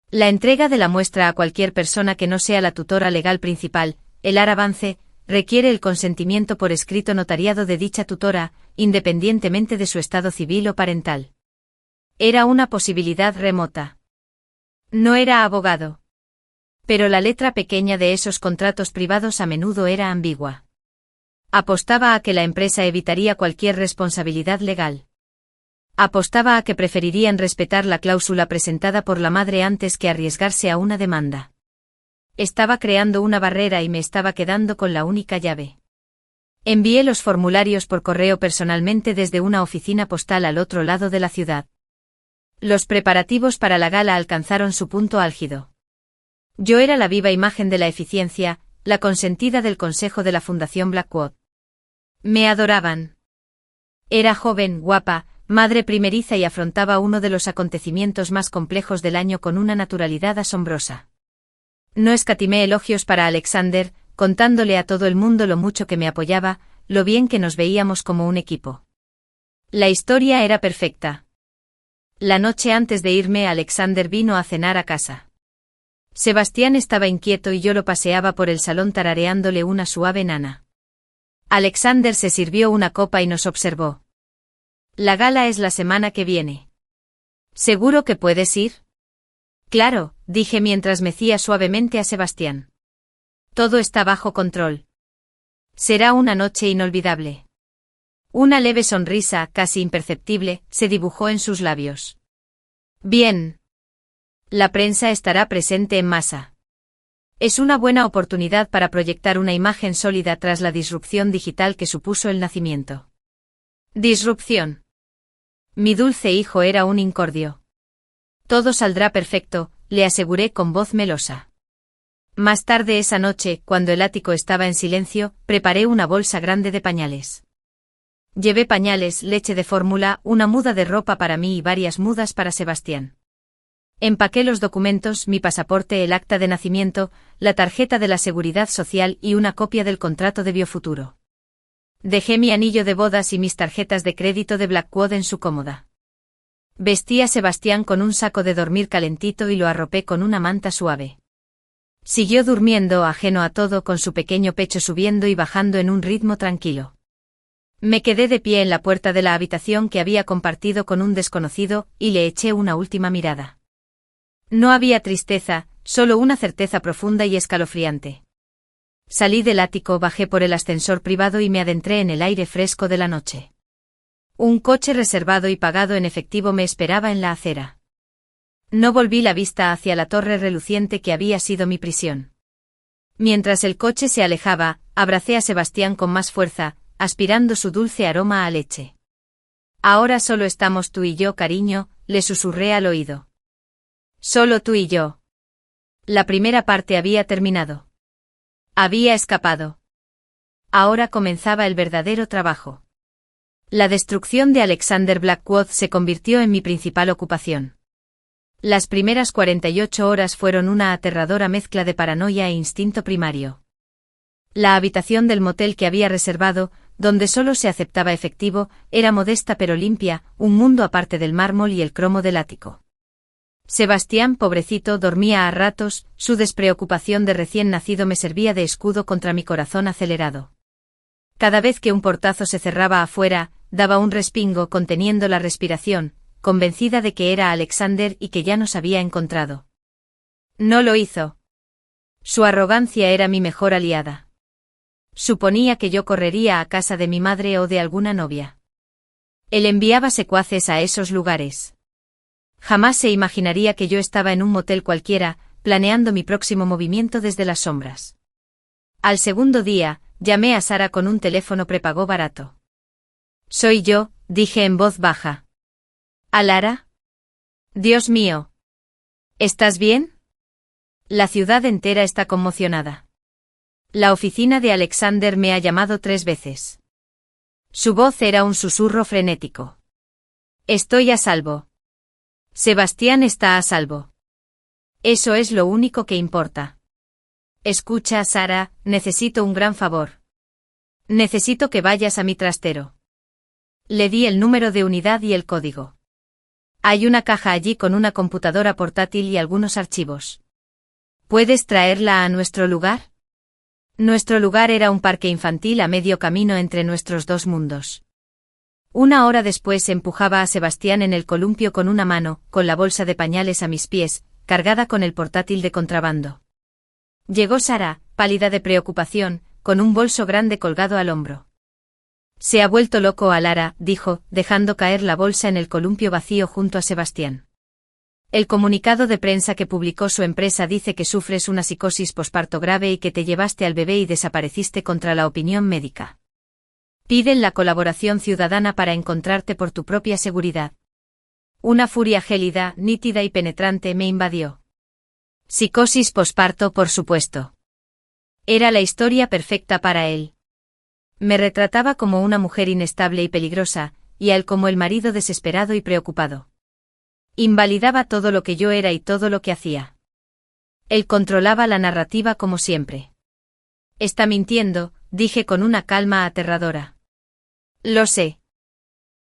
La entrega de la muestra a cualquier persona que no sea la tutora legal principal, el Arabance, requiere el consentimiento por escrito notariado de dicha tutora, independientemente de su estado civil o parental. Era una posibilidad remota. No era abogado. Pero la letra pequeña de esos contratos privados a menudo era ambigua. Apostaba a que la empresa evitaría cualquier responsabilidad legal. Apostaba a que preferirían respetar la cláusula presentada por la madre antes que arriesgarse a una demanda. Estaba creando una barrera y me estaba quedando con la única llave. Envié los formularios por correo personalmente desde una oficina postal al otro lado de la ciudad. Los preparativos para la gala alcanzaron su punto álgido. Yo era la viva imagen de la eficiencia, la consentida del consejo de la Fundación Blackwood. Me adoraban. Era joven, guapa, madre primeriza y afrontaba uno de los acontecimientos más complejos del año con una naturalidad asombrosa. No escatimé elogios para Alexander, contándole a todo el mundo lo mucho que me apoyaba, lo bien que nos veíamos como un equipo. La historia era perfecta. La noche antes de irme, Alexander vino a cenar a casa. Sebastián estaba inquieto y yo lo paseaba por el salón tarareándole una suave nana. Alexander se sirvió una copa y nos observó. La gala es la semana que viene. ¿Seguro que puedes ir? Claro, dije mientras mecía suavemente a Sebastián. Todo está bajo control. Será una noche inolvidable. Una leve sonrisa, casi imperceptible, se dibujó en sus labios. Bien. La prensa estará presente en masa. Es una buena oportunidad para proyectar una imagen sólida tras la disrupción digital que supuso el nacimiento. Disrupción. Mi dulce hijo era un incordio. Todo saldrá perfecto, le aseguré con voz melosa. Más tarde esa noche, cuando el ático estaba en silencio, preparé una bolsa grande de pañales. Llevé pañales, leche de fórmula, una muda de ropa para mí y varias mudas para Sebastián. Empaqué los documentos, mi pasaporte, el acta de nacimiento, la tarjeta de la Seguridad Social y una copia del contrato de Biofuturo. Dejé mi anillo de bodas y mis tarjetas de crédito de Blackwood en su cómoda. Vestí a Sebastián con un saco de dormir calentito y lo arropé con una manta suave. Siguió durmiendo, ajeno a todo, con su pequeño pecho subiendo y bajando en un ritmo tranquilo. Me quedé de pie en la puerta de la habitación que había compartido con un desconocido, y le eché una última mirada. No había tristeza, solo una certeza profunda y escalofriante. Salí del ático, bajé por el ascensor privado y me adentré en el aire fresco de la noche. Un coche reservado y pagado en efectivo me esperaba en la acera. No volví la vista hacia la torre reluciente que había sido mi prisión. Mientras el coche se alejaba, abracé a Sebastián con más fuerza, aspirando su dulce aroma a leche. Ahora solo estamos tú y yo, cariño, le susurré al oído. Solo tú y yo. La primera parte había terminado. Había escapado. Ahora comenzaba el verdadero trabajo. La destrucción de Alexander Blackwood se convirtió en mi principal ocupación. Las primeras 48 horas fueron una aterradora mezcla de paranoia e instinto primario. La habitación del motel que había reservado, donde solo se aceptaba efectivo, era modesta pero limpia, un mundo aparte del mármol y el cromo del ático. Sebastián, pobrecito, dormía a ratos, su despreocupación de recién nacido me servía de escudo contra mi corazón acelerado. Cada vez que un portazo se cerraba afuera, daba un respingo conteniendo la respiración, convencida de que era Alexander y que ya nos había encontrado. No lo hizo. Su arrogancia era mi mejor aliada. Suponía que yo correría a casa de mi madre o de alguna novia. Él enviaba secuaces a esos lugares. Jamás se imaginaría que yo estaba en un motel cualquiera, planeando mi próximo movimiento desde las sombras. Al segundo día, llamé a Sara con un teléfono prepago barato. «Soy yo», dije en voz baja. «¿A Lara? Dios mío. ¿Estás bien?» La ciudad entera está conmocionada. La oficina de Alexander me ha llamado 3 veces. Su voz era un susurro frenético. «Estoy a salvo. Sebastián está a salvo. Eso es lo único que importa. Escucha, Sara, necesito un gran favor. Necesito que vayas a mi trastero». Le di el número de unidad y el código. Hay una caja allí con una computadora portátil y algunos archivos. ¿Puedes traerla a nuestro lugar? Nuestro lugar era un parque infantil a medio camino entre nuestros dos mundos. 1 hora después empujaba a Sebastián en el columpio con una mano, con la bolsa de pañales a mis pies, cargada con el portátil de contrabando. Llegó Sara, pálida de preocupación, con un bolso grande colgado al hombro. «Se ha vuelto loco a Lara», dijo, dejando caer la bolsa en el columpio vacío junto a Sebastián. «El comunicado de prensa que publicó su empresa dice que sufres una psicosis posparto grave y que te llevaste al bebé y desapareciste contra la opinión médica. Piden la colaboración ciudadana para encontrarte por tu propia seguridad». Una furia gélida, nítida y penetrante me invadió. Psicosis posparto, por supuesto. Era la historia perfecta para él. Me retrataba como una mujer inestable y peligrosa, y a él como el marido desesperado y preocupado. Invalidaba todo lo que yo era y todo lo que hacía. Él controlaba la narrativa como siempre. «Está mintiendo», dije con una calma aterradora. «Lo sé»,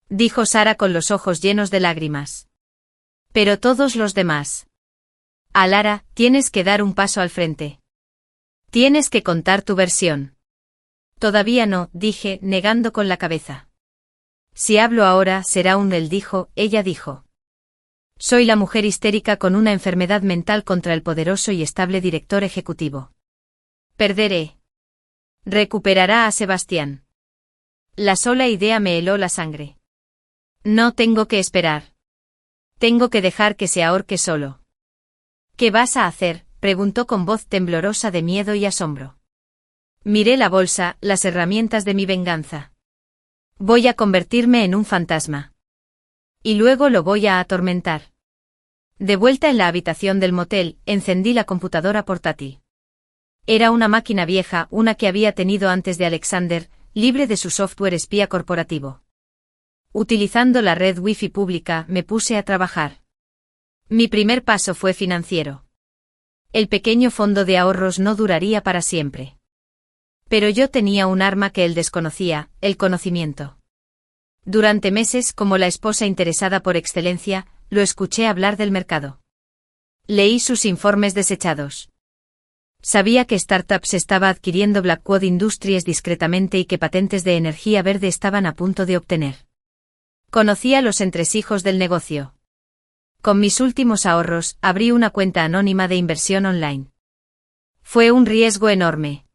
dijo Sara con los ojos llenos de lágrimas. «Pero todos los demás. A Lara, tienes que dar un paso al frente. Tienes que contar tu versión». «Todavía no», dije, negando con la cabeza. «Si hablo ahora, será él dijo, ella dijo. Soy la mujer histérica con una enfermedad mental contra el poderoso y estable director ejecutivo. Perderé. Recuperará a Sebastián». La sola idea me heló la sangre. «No tengo que esperar. Tengo que dejar que se ahorque solo». «¿Qué vas a hacer?», preguntó con voz temblorosa de miedo y asombro. Miré la bolsa, las herramientas de mi venganza. «Voy a convertirme en un fantasma. Y luego lo voy a atormentar». De vuelta en la habitación del motel, encendí la computadora portátil. Era una máquina vieja, una que había tenido antes de Alexander, libre de su software espía corporativo. Utilizando la red Wi-Fi pública, me puse a trabajar. Mi primer paso fue financiero. El pequeño fondo de ahorros no duraría para siempre. Pero yo tenía un arma que él desconocía, el conocimiento. Durante meses, como la esposa interesada por excelencia, lo escuché hablar del mercado. Leí sus informes desechados. Sabía que startups estaba adquiriendo Blackwood Industries discretamente y que patentes de energía verde estaban a punto de obtener. Conocía los entresijos del negocio. Con mis últimos ahorros, abrí una cuenta anónima de inversión online. Fue un riesgo enorme.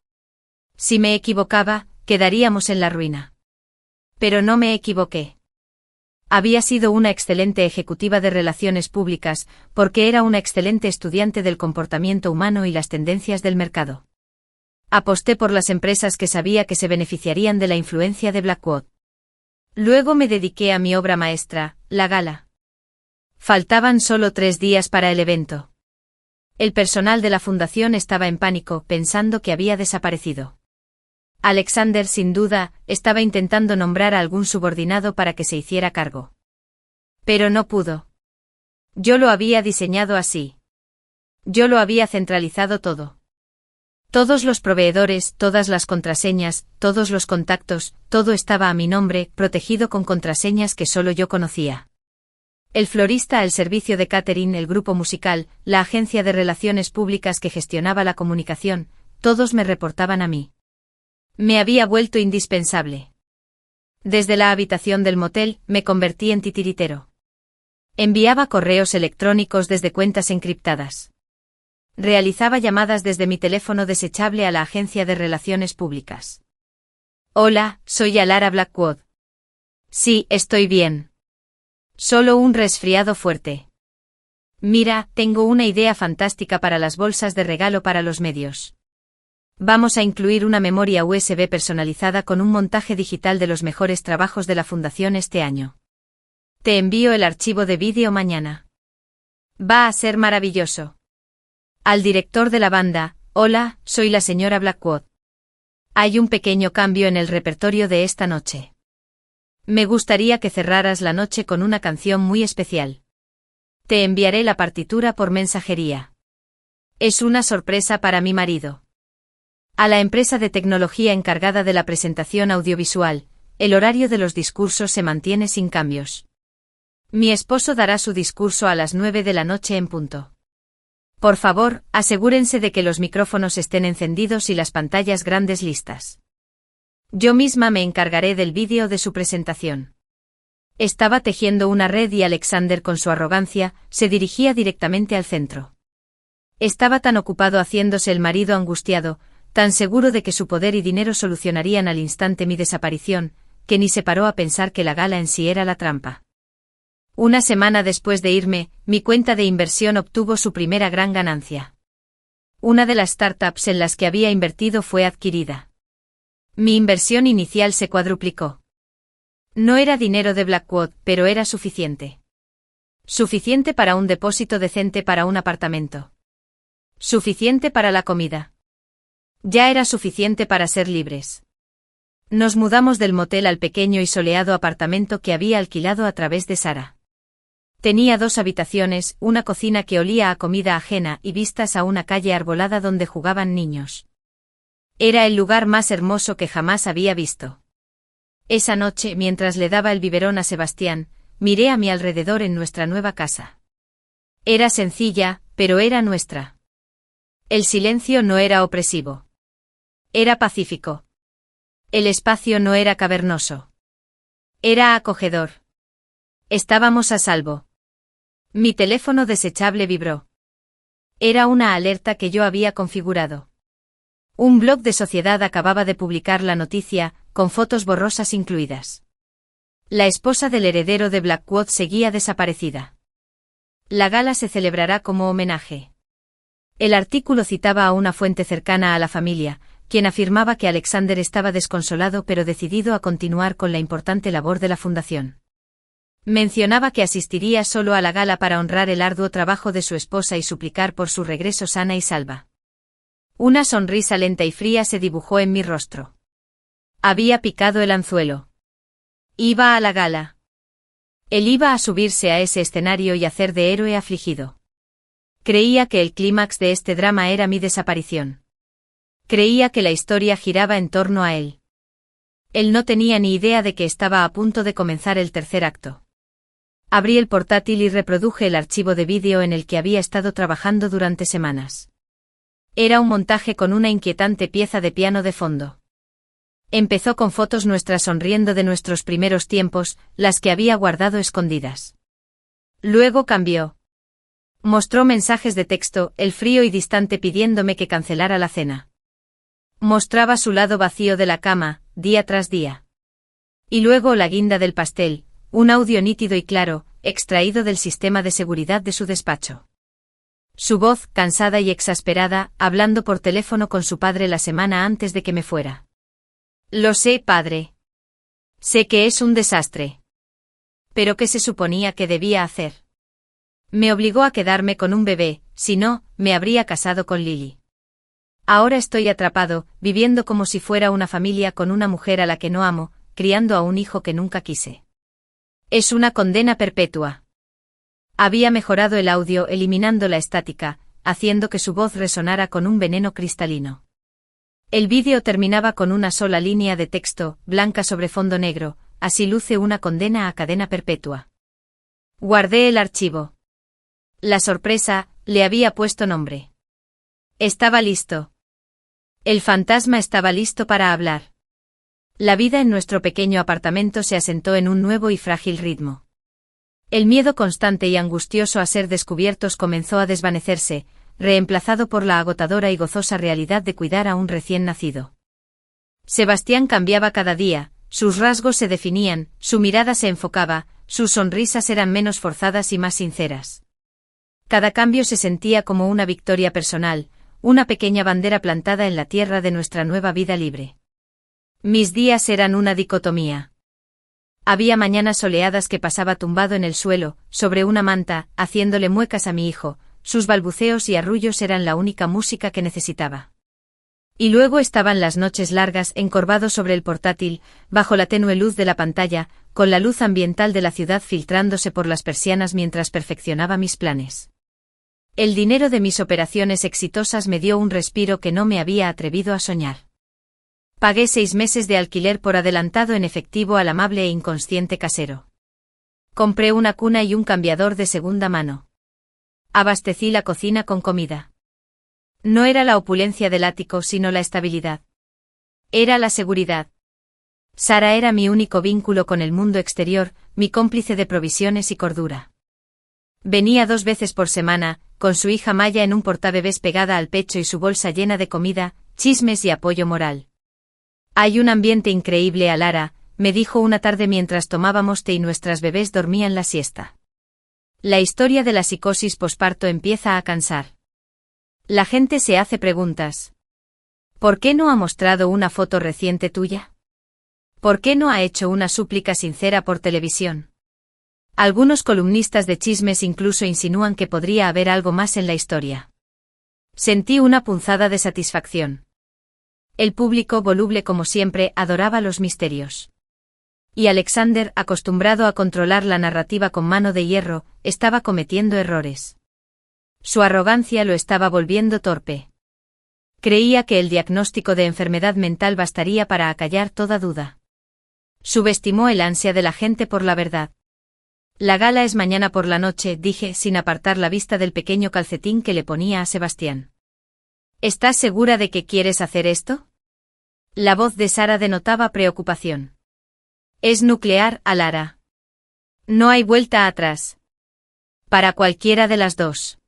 Si me equivocaba, quedaríamos en la ruina. Pero no me equivoqué. Había sido una excelente ejecutiva de relaciones públicas, porque era una excelente estudiante del comportamiento humano y las tendencias del mercado. Aposté por las empresas que sabía que se beneficiarían de la influencia de Blackwood. Luego me dediqué a mi obra maestra, la gala. Faltaban solo 3 días para el evento. El personal de la fundación estaba en pánico, pensando que había desaparecido. Alexander, sin duda, estaba intentando nombrar a algún subordinado para que se hiciera cargo. Pero no pudo. Yo lo había diseñado así. Yo lo había centralizado todo. Todos los proveedores, todas las contraseñas, todos los contactos, todo estaba a mi nombre, protegido con contraseñas que solo yo conocía. El florista, el servicio de catering, el grupo musical, la agencia de relaciones públicas que gestionaba la comunicación, todos me reportaban a mí. Me había vuelto indispensable. Desde la habitación del motel, me convertí en titiritero. Enviaba correos electrónicos desde cuentas encriptadas. Realizaba llamadas desde mi teléfono desechable a la agencia de relaciones públicas. Hola, soy Alara Blackwood. Sí, estoy bien. Solo un resfriado fuerte. Mira, tengo una idea fantástica para las bolsas de regalo para los medios. Vamos a incluir una memoria USB personalizada con un montaje digital de los mejores trabajos de la Fundación este año. Te envío el archivo de vídeo mañana. Va a ser maravilloso. Al director de la banda, hola, soy la señora Blackwood. Hay un pequeño cambio en el repertorio de esta noche. Me gustaría que cerraras la noche con una canción muy especial. Te enviaré la partitura por mensajería. Es una sorpresa para mi marido. A la empresa de tecnología encargada de la presentación audiovisual, el horario de los discursos se mantiene sin cambios. Mi esposo dará su discurso a las 9 de la noche en punto. Por favor, asegúrense de que los micrófonos estén encendidos y las pantallas grandes listas. Yo misma me encargaré del vídeo de su presentación. Estaba tejiendo una red y Alexander, con su arrogancia, se dirigía directamente al centro. Estaba tan ocupado haciéndose el marido angustiado, tan seguro de que su poder y dinero solucionarían al instante mi desaparición, que ni se paró a pensar que la gala en sí era la trampa. Una semana después de irme, mi cuenta de inversión obtuvo su primera gran ganancia. Una de las startups en las que había invertido fue adquirida. Mi inversión inicial se cuadruplicó. No era dinero de Blackwood, pero era suficiente. Suficiente para un depósito decente para un apartamento. Suficiente para la comida. Ya era suficiente para ser libres. Nos mudamos del motel al pequeño y soleado apartamento que había alquilado a través de Sara. Tenía 2 habitaciones, una cocina que olía a comida ajena y vistas a una calle arbolada donde jugaban niños. Era el lugar más hermoso que jamás había visto. Esa noche, mientras le daba el biberón a Sebastián, miré a mi alrededor en nuestra nueva casa. Era sencilla, pero era nuestra. El silencio no era opresivo. Era pacífico. El espacio no era cavernoso. Era acogedor. Estábamos a salvo. Mi teléfono desechable vibró. Era una alerta que yo había configurado. Un blog de sociedad acababa de publicar la noticia, con fotos borrosas incluidas. La esposa del heredero de Blackwood seguía desaparecida. La gala se celebrará como homenaje. El artículo citaba a una fuente cercana a la familia, quien afirmaba que Alexander estaba desconsolado pero decidido a continuar con la importante labor de la fundación. Mencionaba que asistiría solo a la gala para honrar el arduo trabajo de su esposa y suplicar por su regreso sana y salva. Una sonrisa lenta y fría se dibujó en mi rostro. Había picado el anzuelo. Iba a la gala. Él iba a subirse a ese escenario y hacer de héroe afligido. Creía que el clímax de este drama era mi desaparición. Creía que la historia giraba en torno a él. Él no tenía ni idea de que estaba a punto de comenzar el tercer acto. Abrí el portátil y reproduje el archivo de vídeo en el que había estado trabajando durante semanas. Era un montaje con una inquietante pieza de piano de fondo. Empezó con fotos nuestras sonriendo de nuestros primeros tiempos, las que había guardado escondidas. Luego cambió. Mostró mensajes de texto, el frío y distante pidiéndome que cancelara la cena. Mostraba su lado vacío de la cama, día tras día. Y luego la guinda del pastel, un audio nítido y claro, extraído del sistema de seguridad de su despacho. Su voz, cansada y exasperada, hablando por teléfono con su padre la semana antes de que me fuera. Lo sé, padre. Sé que es un desastre. ¿Pero qué se suponía que debía hacer? Me obligó a quedarme con un bebé, si no, me habría casado con Lily. Ahora estoy atrapado, viviendo como si fuera una familia con una mujer a la que no amo, criando a un hijo que nunca quise. Es una condena perpetua. Había mejorado el audio eliminando la estática, haciendo que su voz resonara con un veneno cristalino. El vídeo terminaba con una sola línea de texto, blanca sobre fondo negro, así luce una condena a cadena perpetua. Guardé el archivo. La sorpresa, le había puesto nombre. Estaba listo. El fantasma estaba listo para hablar. La vida en nuestro pequeño apartamento se asentó en un nuevo y frágil ritmo. El miedo constante y angustioso a ser descubiertos comenzó a desvanecerse, reemplazado por la agotadora y gozosa realidad de cuidar a un recién nacido. Sebastián cambiaba cada día, sus rasgos se definían, su mirada se enfocaba, sus sonrisas eran menos forzadas y más sinceras. Cada cambio se sentía como una victoria personal, una pequeña bandera plantada en la tierra de nuestra nueva vida libre. Mis días eran una dicotomía. Había mañanas soleadas que pasaba tumbado en el suelo, sobre una manta, haciéndole muecas a mi hijo, sus balbuceos y arrullos eran la única música que necesitaba. Y luego estaban las noches largas encorvado sobre el portátil, bajo la tenue luz de la pantalla, con la luz ambiental de la ciudad filtrándose por las persianas mientras perfeccionaba mis planes. El dinero de mis operaciones exitosas me dio un respiro que no me había atrevido a soñar. Pagué 6 meses de alquiler por adelantado en efectivo al amable e inconsciente casero. Compré una cuna y un cambiador de segunda mano. Abastecí la cocina con comida. No era la opulencia del ático sino la estabilidad. Era la seguridad. Sara era mi único vínculo con el mundo exterior, mi cómplice de provisiones y cordura. Venía 2 veces por semana, con su hija Maya en un portabebés pegada al pecho y su bolsa llena de comida, chismes y apoyo moral. Hay un ambiente increíble a Lara, me dijo una tarde mientras tomábamos té y nuestras bebés dormían la siesta. La historia de la psicosis posparto empieza a cansar. La gente se hace preguntas. ¿Por qué no ha mostrado una foto reciente tuya? ¿Por qué no ha hecho una súplica sincera por televisión? Algunos columnistas de chismes incluso insinúan que podría haber algo más en la historia. Sentí una punzada de satisfacción. El público, voluble como siempre, adoraba los misterios. Y Alexander, acostumbrado a controlar la narrativa con mano de hierro, estaba cometiendo errores. Su arrogancia lo estaba volviendo torpe. Creía que el diagnóstico de enfermedad mental bastaría para acallar toda duda. Subestimó el ansia de la gente por la verdad. La gala es mañana por la noche, dije sin apartar la vista del pequeño calcetín que le ponía a Sebastián. ¿Estás segura de que quieres hacer esto? La voz de Sara denotaba preocupación. Es nuclear, Lara. No hay vuelta atrás. Para cualquiera de las dos.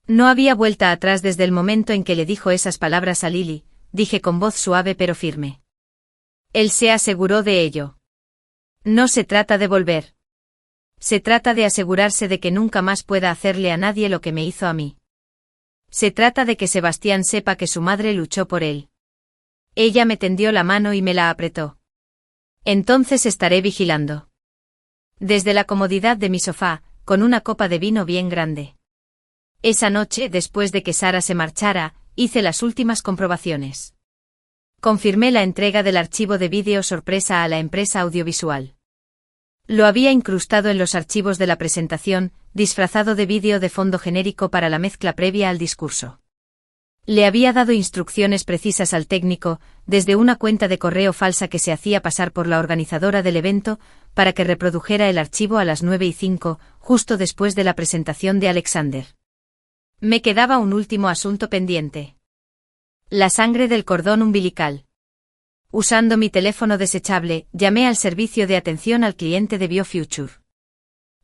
No había vuelta atrás desde el momento en que le dijo esas palabras a Lily, dije con voz suave pero firme. Él se aseguró de ello. No se trata de volver. Se trata de asegurarse de que nunca más pueda hacerle a nadie lo que me hizo a mí. Se trata de que Sebastián sepa que su madre luchó por él. Ella me tendió la mano y me la apretó. Entonces estaré vigilando. Desde la comodidad de mi sofá, con una copa de vino bien grande. Esa noche, después de que Sara se marchara, hice las últimas comprobaciones. Confirmé la entrega del archivo de vídeo sorpresa a la empresa audiovisual. Lo había incrustado en los archivos de la presentación, disfrazado de vídeo de fondo genérico para la mezcla previa al discurso. Le había dado instrucciones precisas al técnico, desde una cuenta de correo falsa que se hacía pasar por la organizadora del evento, para que reprodujera el archivo a las 9:05, justo después de la presentación de Alexander. Me quedaba un último asunto pendiente. La sangre del cordón umbilical. Usando mi teléfono desechable, llamé al servicio de atención al cliente de BioFuture.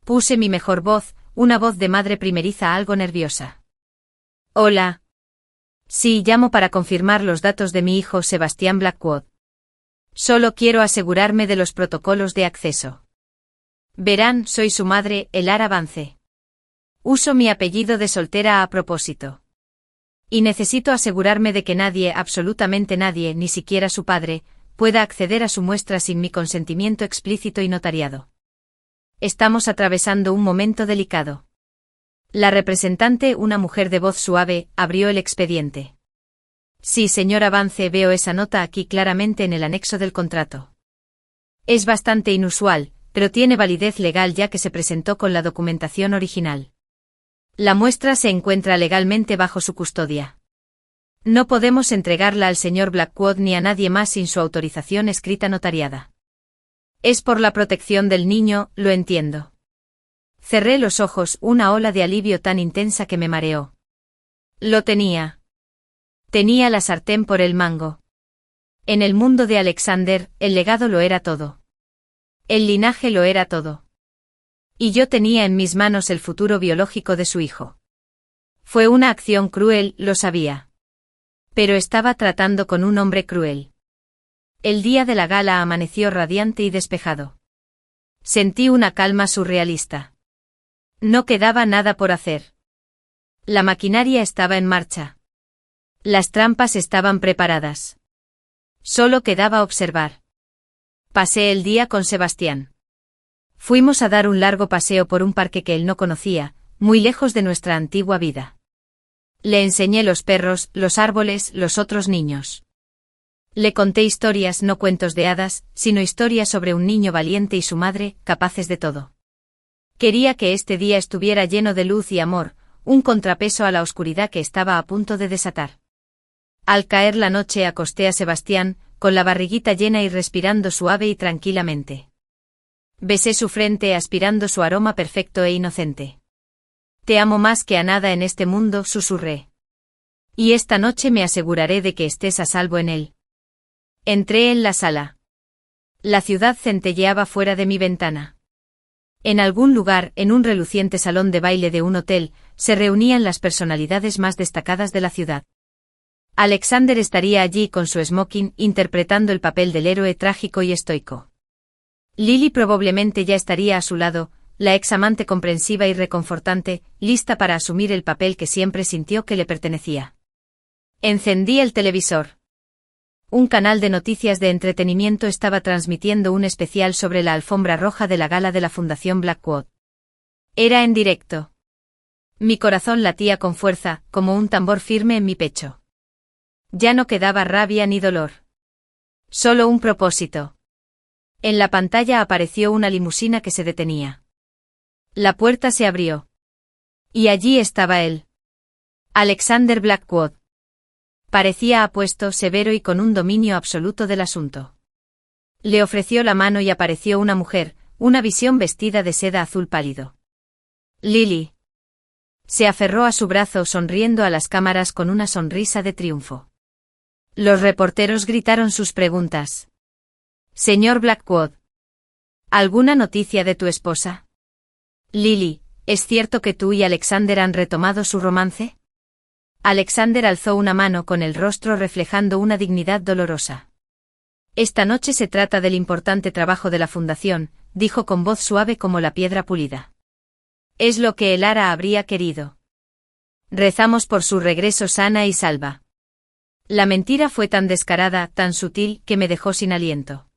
Puse mi mejor voz, una voz de madre primeriza algo nerviosa. Hola. Sí, llamo para confirmar los datos de mi hijo Sebastián Blackwood. Solo quiero asegurarme de los protocolos de acceso. Verán, soy su madre, Lara Vance. Uso mi apellido de soltera a propósito. Y necesito asegurarme de que nadie, absolutamente nadie, ni siquiera su padre, pueda acceder a su muestra sin mi consentimiento explícito y notariado. Estamos atravesando un momento delicado. La representante, una mujer de voz suave, abrió el expediente. Sí, señor Avance, veo esa nota aquí claramente en el anexo del contrato. Es bastante inusual, pero tiene validez legal ya que se presentó con la documentación original. La muestra se encuentra legalmente bajo su custodia. No podemos entregarla al señor Blackwood ni a nadie más sin su autorización escrita notariada. Es por la protección del niño, lo entiendo. Cerré los ojos, una ola de alivio tan intensa que me mareó. Lo tenía. Tenía la sartén por el mango. En el mundo de Alexander, el legado lo era todo. El linaje lo era todo. Y yo tenía en mis manos el futuro biológico de su hijo. Fue una acción cruel, lo sabía. Pero estaba tratando con un hombre cruel. El día de la gala amaneció radiante y despejado. Sentí una calma surrealista. No quedaba nada por hacer. La maquinaria estaba en marcha. Las trampas estaban preparadas. Solo quedaba observar. Pasé el día con Sebastián. Fuimos a dar un largo paseo por un parque que él no conocía, muy lejos de nuestra antigua vida. Le enseñé los perros, los árboles, los otros niños. Le conté historias, no cuentos de hadas, sino historias sobre un niño valiente y su madre, capaces de todo. Quería que este día estuviera lleno de luz y amor, un contrapeso a la oscuridad que estaba a punto de desatar. Al caer la noche acosté a Sebastián, con la barriguita llena y respirando suave y tranquilamente. Besé su frente aspirando su aroma perfecto e inocente. Te amo más que a nada en este mundo, susurré. Y esta noche me aseguraré de que estés a salvo en él. Entré en la sala. La ciudad centelleaba fuera de mi ventana. En algún lugar, en un reluciente salón de baile de un hotel, se reunían las personalidades más destacadas de la ciudad. Alexander estaría allí con su smoking, interpretando el papel del héroe trágico y estoico. Lily probablemente ya estaría a su lado, la ex amante comprensiva y reconfortante, lista para asumir el papel que siempre sintió que le pertenecía. Encendí el televisor. Un canal de noticias de entretenimiento estaba transmitiendo un especial sobre la alfombra roja de la gala de la Fundación Blackwood. Era en directo. Mi corazón latía con fuerza, como un tambor firme en mi pecho. Ya no quedaba rabia ni dolor. Solo un propósito. En la pantalla apareció una limusina que se detenía. La puerta se abrió. Y allí estaba él. Alexander Blackwood. Parecía apuesto, severo y con un dominio absoluto del asunto. Le ofreció la mano y apareció una mujer, una visión vestida de seda azul pálido. Lily. Se aferró a su brazo sonriendo a las cámaras con una sonrisa de triunfo. Los reporteros gritaron sus preguntas. Señor Blackwood. ¿Alguna noticia de tu esposa? Lily, ¿es cierto que tú y Alexander han retomado su romance? Alexander alzó una mano con el rostro reflejando una dignidad dolorosa. Esta noche se trata del importante trabajo de la fundación, dijo con voz suave como la piedra pulida. Es lo que Elara habría querido. Rezamos por su regreso sana y salva. La mentira fue tan descarada, tan sutil, que me dejó sin aliento.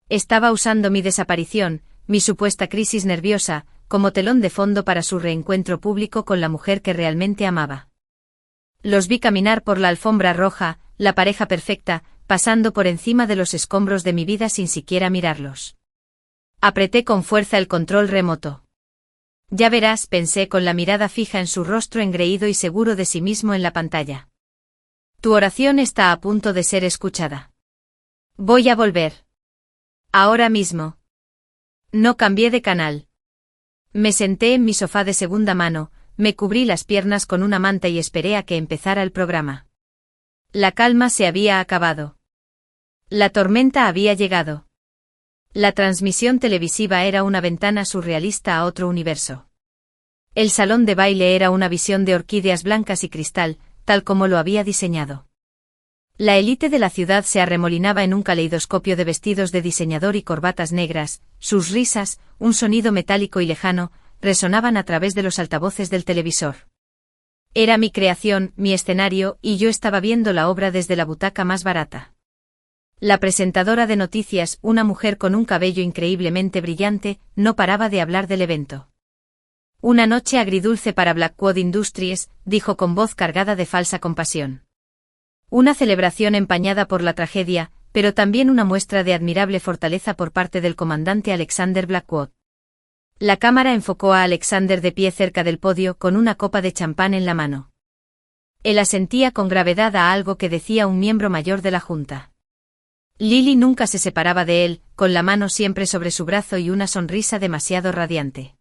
Estaba usando mi desaparición, mi supuesta crisis nerviosa, como telón de fondo para su reencuentro público con la mujer que realmente amaba. Los vi caminar por la alfombra roja, la pareja perfecta, pasando por encima de los escombros de mi vida sin siquiera mirarlos. Apreté con fuerza el control remoto. Ya verás, pensé con la mirada fija en su rostro engreído y seguro de sí mismo en la pantalla. Tu oración está a punto de ser escuchada. Voy a volver. Ahora mismo. No cambié de canal. Me senté en mi sofá de segunda mano, me cubrí las piernas con una manta y esperé a que empezara el programa. La calma se había acabado. La tormenta había llegado. La transmisión televisiva era una ventana surrealista a otro universo. El salón de baile era una visión de orquídeas blancas y cristal, tal como lo había diseñado. La élite de la ciudad se arremolinaba en un caleidoscopio de vestidos de diseñador y corbatas negras, sus risas, un sonido metálico y lejano, resonaban a través de los altavoces del televisor. Era mi creación, mi escenario, y yo estaba viendo la obra desde la butaca más barata. La presentadora de noticias, una mujer con un cabello increíblemente brillante, no paraba de hablar del evento. Una noche agridulce para Blackwood Industries, dijo con voz cargada de falsa compasión. Una celebración empañada por la tragedia, pero también una muestra de admirable fortaleza por parte del comandante Alexander Blackwood. La cámara enfocó a Alexander de pie cerca del podio con una copa de champán en la mano. Él asentía con gravedad a algo que decía un miembro mayor de la junta. Lily nunca se separaba de él, con la mano siempre sobre su brazo y una sonrisa demasiado radiante.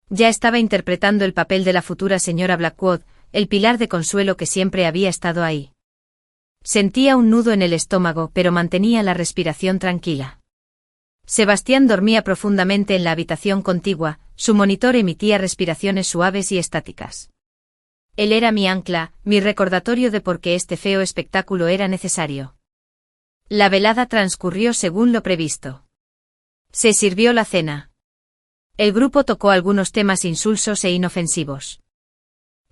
Ya estaba interpretando el papel de la futura señora Blackwood, el pilar de consuelo que siempre había estado ahí. Sentía un nudo en el estómago, pero mantenía la respiración tranquila. Sebastián dormía profundamente en la habitación contigua, su monitor emitía respiraciones suaves y estáticas. Él era mi ancla, mi recordatorio de por qué este feo espectáculo era necesario. La velada transcurrió según lo previsto. Se sirvió la cena. El grupo tocó algunos temas insulsos e inofensivos.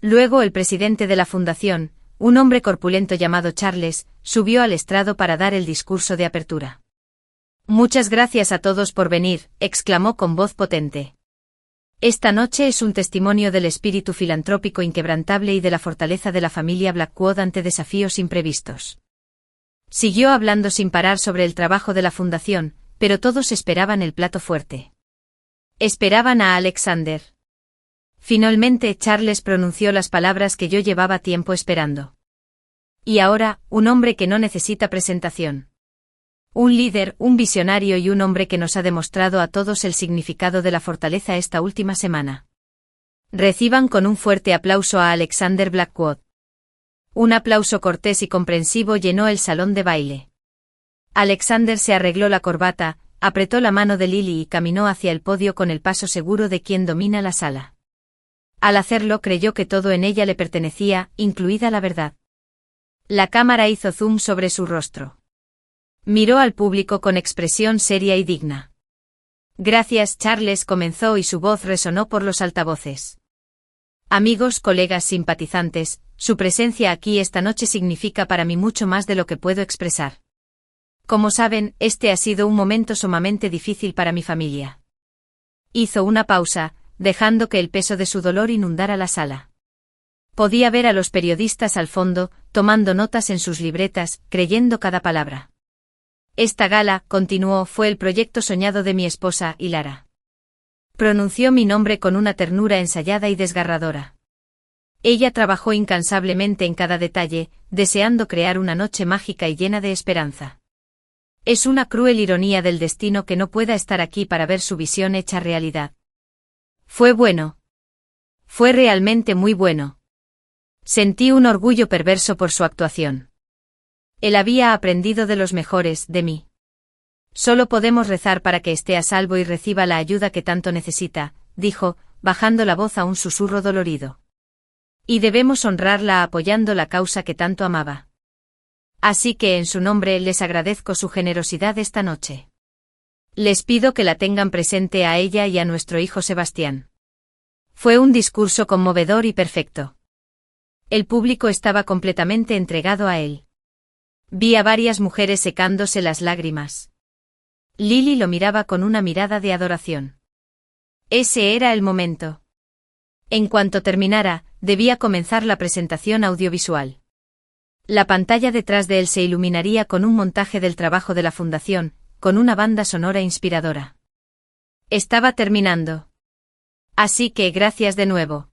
Luego el presidente de la fundación, un hombre corpulento llamado Charles, subió al estrado para dar el discurso de apertura. «Muchas gracias a todos por venir», exclamó con voz potente. «Esta noche es un testimonio del espíritu filantrópico inquebrantable y de la fortaleza de la familia Blackwood ante desafíos imprevistos». Siguió hablando sin parar sobre el trabajo de la fundación, pero todos esperaban el plato fuerte. Esperaban a Alexander. Finalmente Charles pronunció las palabras que yo llevaba tiempo esperando. Y ahora, un hombre que no necesita presentación. Un líder, un visionario y un hombre que nos ha demostrado a todos el significado de la fortaleza esta última semana. Reciban con un fuerte aplauso a Alexander Blackwood. Un aplauso cortés y comprensivo llenó el salón de baile. Alexander se arregló la corbata, apretó la mano de Lily y caminó hacia el podio con el paso seguro de quien domina la sala. Al hacerlo creyó que todo en ella le pertenecía, incluida la verdad. La cámara hizo zoom sobre su rostro. Miró al público con expresión seria y digna. «Gracias, Charles», comenzó y su voz resonó por los altavoces. «Amigos, colegas, simpatizantes, su presencia aquí esta noche significa para mí mucho más de lo que puedo expresar. Como saben, este ha sido un momento sumamente difícil para mi familia». Hizo una pausa, dejando que el peso de su dolor inundara la sala. Podía ver a los periodistas al fondo, tomando notas en sus libretas, creyendo cada palabra. «Esta gala», continuó, «fue el proyecto soñado de mi esposa, Lara». Pronunció mi nombre con una ternura ensayada y desgarradora. Ella trabajó incansablemente en cada detalle, deseando crear una noche mágica y llena de esperanza. Es una cruel ironía del destino que no pueda estar aquí para ver su visión hecha realidad. Fue bueno. Fue realmente muy bueno. Sentí un orgullo perverso por su actuación. Él había aprendido de los mejores, de mí. Solo podemos rezar para que esté a salvo y reciba la ayuda que tanto necesita, dijo, bajando la voz a un susurro dolorido. Y debemos honrarla apoyando la causa que tanto amaba. Así que en su nombre les agradezco su generosidad esta noche. Les pido que la tengan presente a ella y a nuestro hijo Sebastián. Fue un discurso conmovedor y perfecto. El público estaba completamente entregado a él. Vi a varias mujeres secándose las lágrimas. Lily lo miraba con una mirada de adoración. Ese era el momento. En cuanto terminara, debía comenzar la presentación audiovisual. La pantalla detrás de él se iluminaría con un montaje del trabajo de la fundación, con una banda sonora inspiradora. Estaba terminando. Así que gracias de nuevo.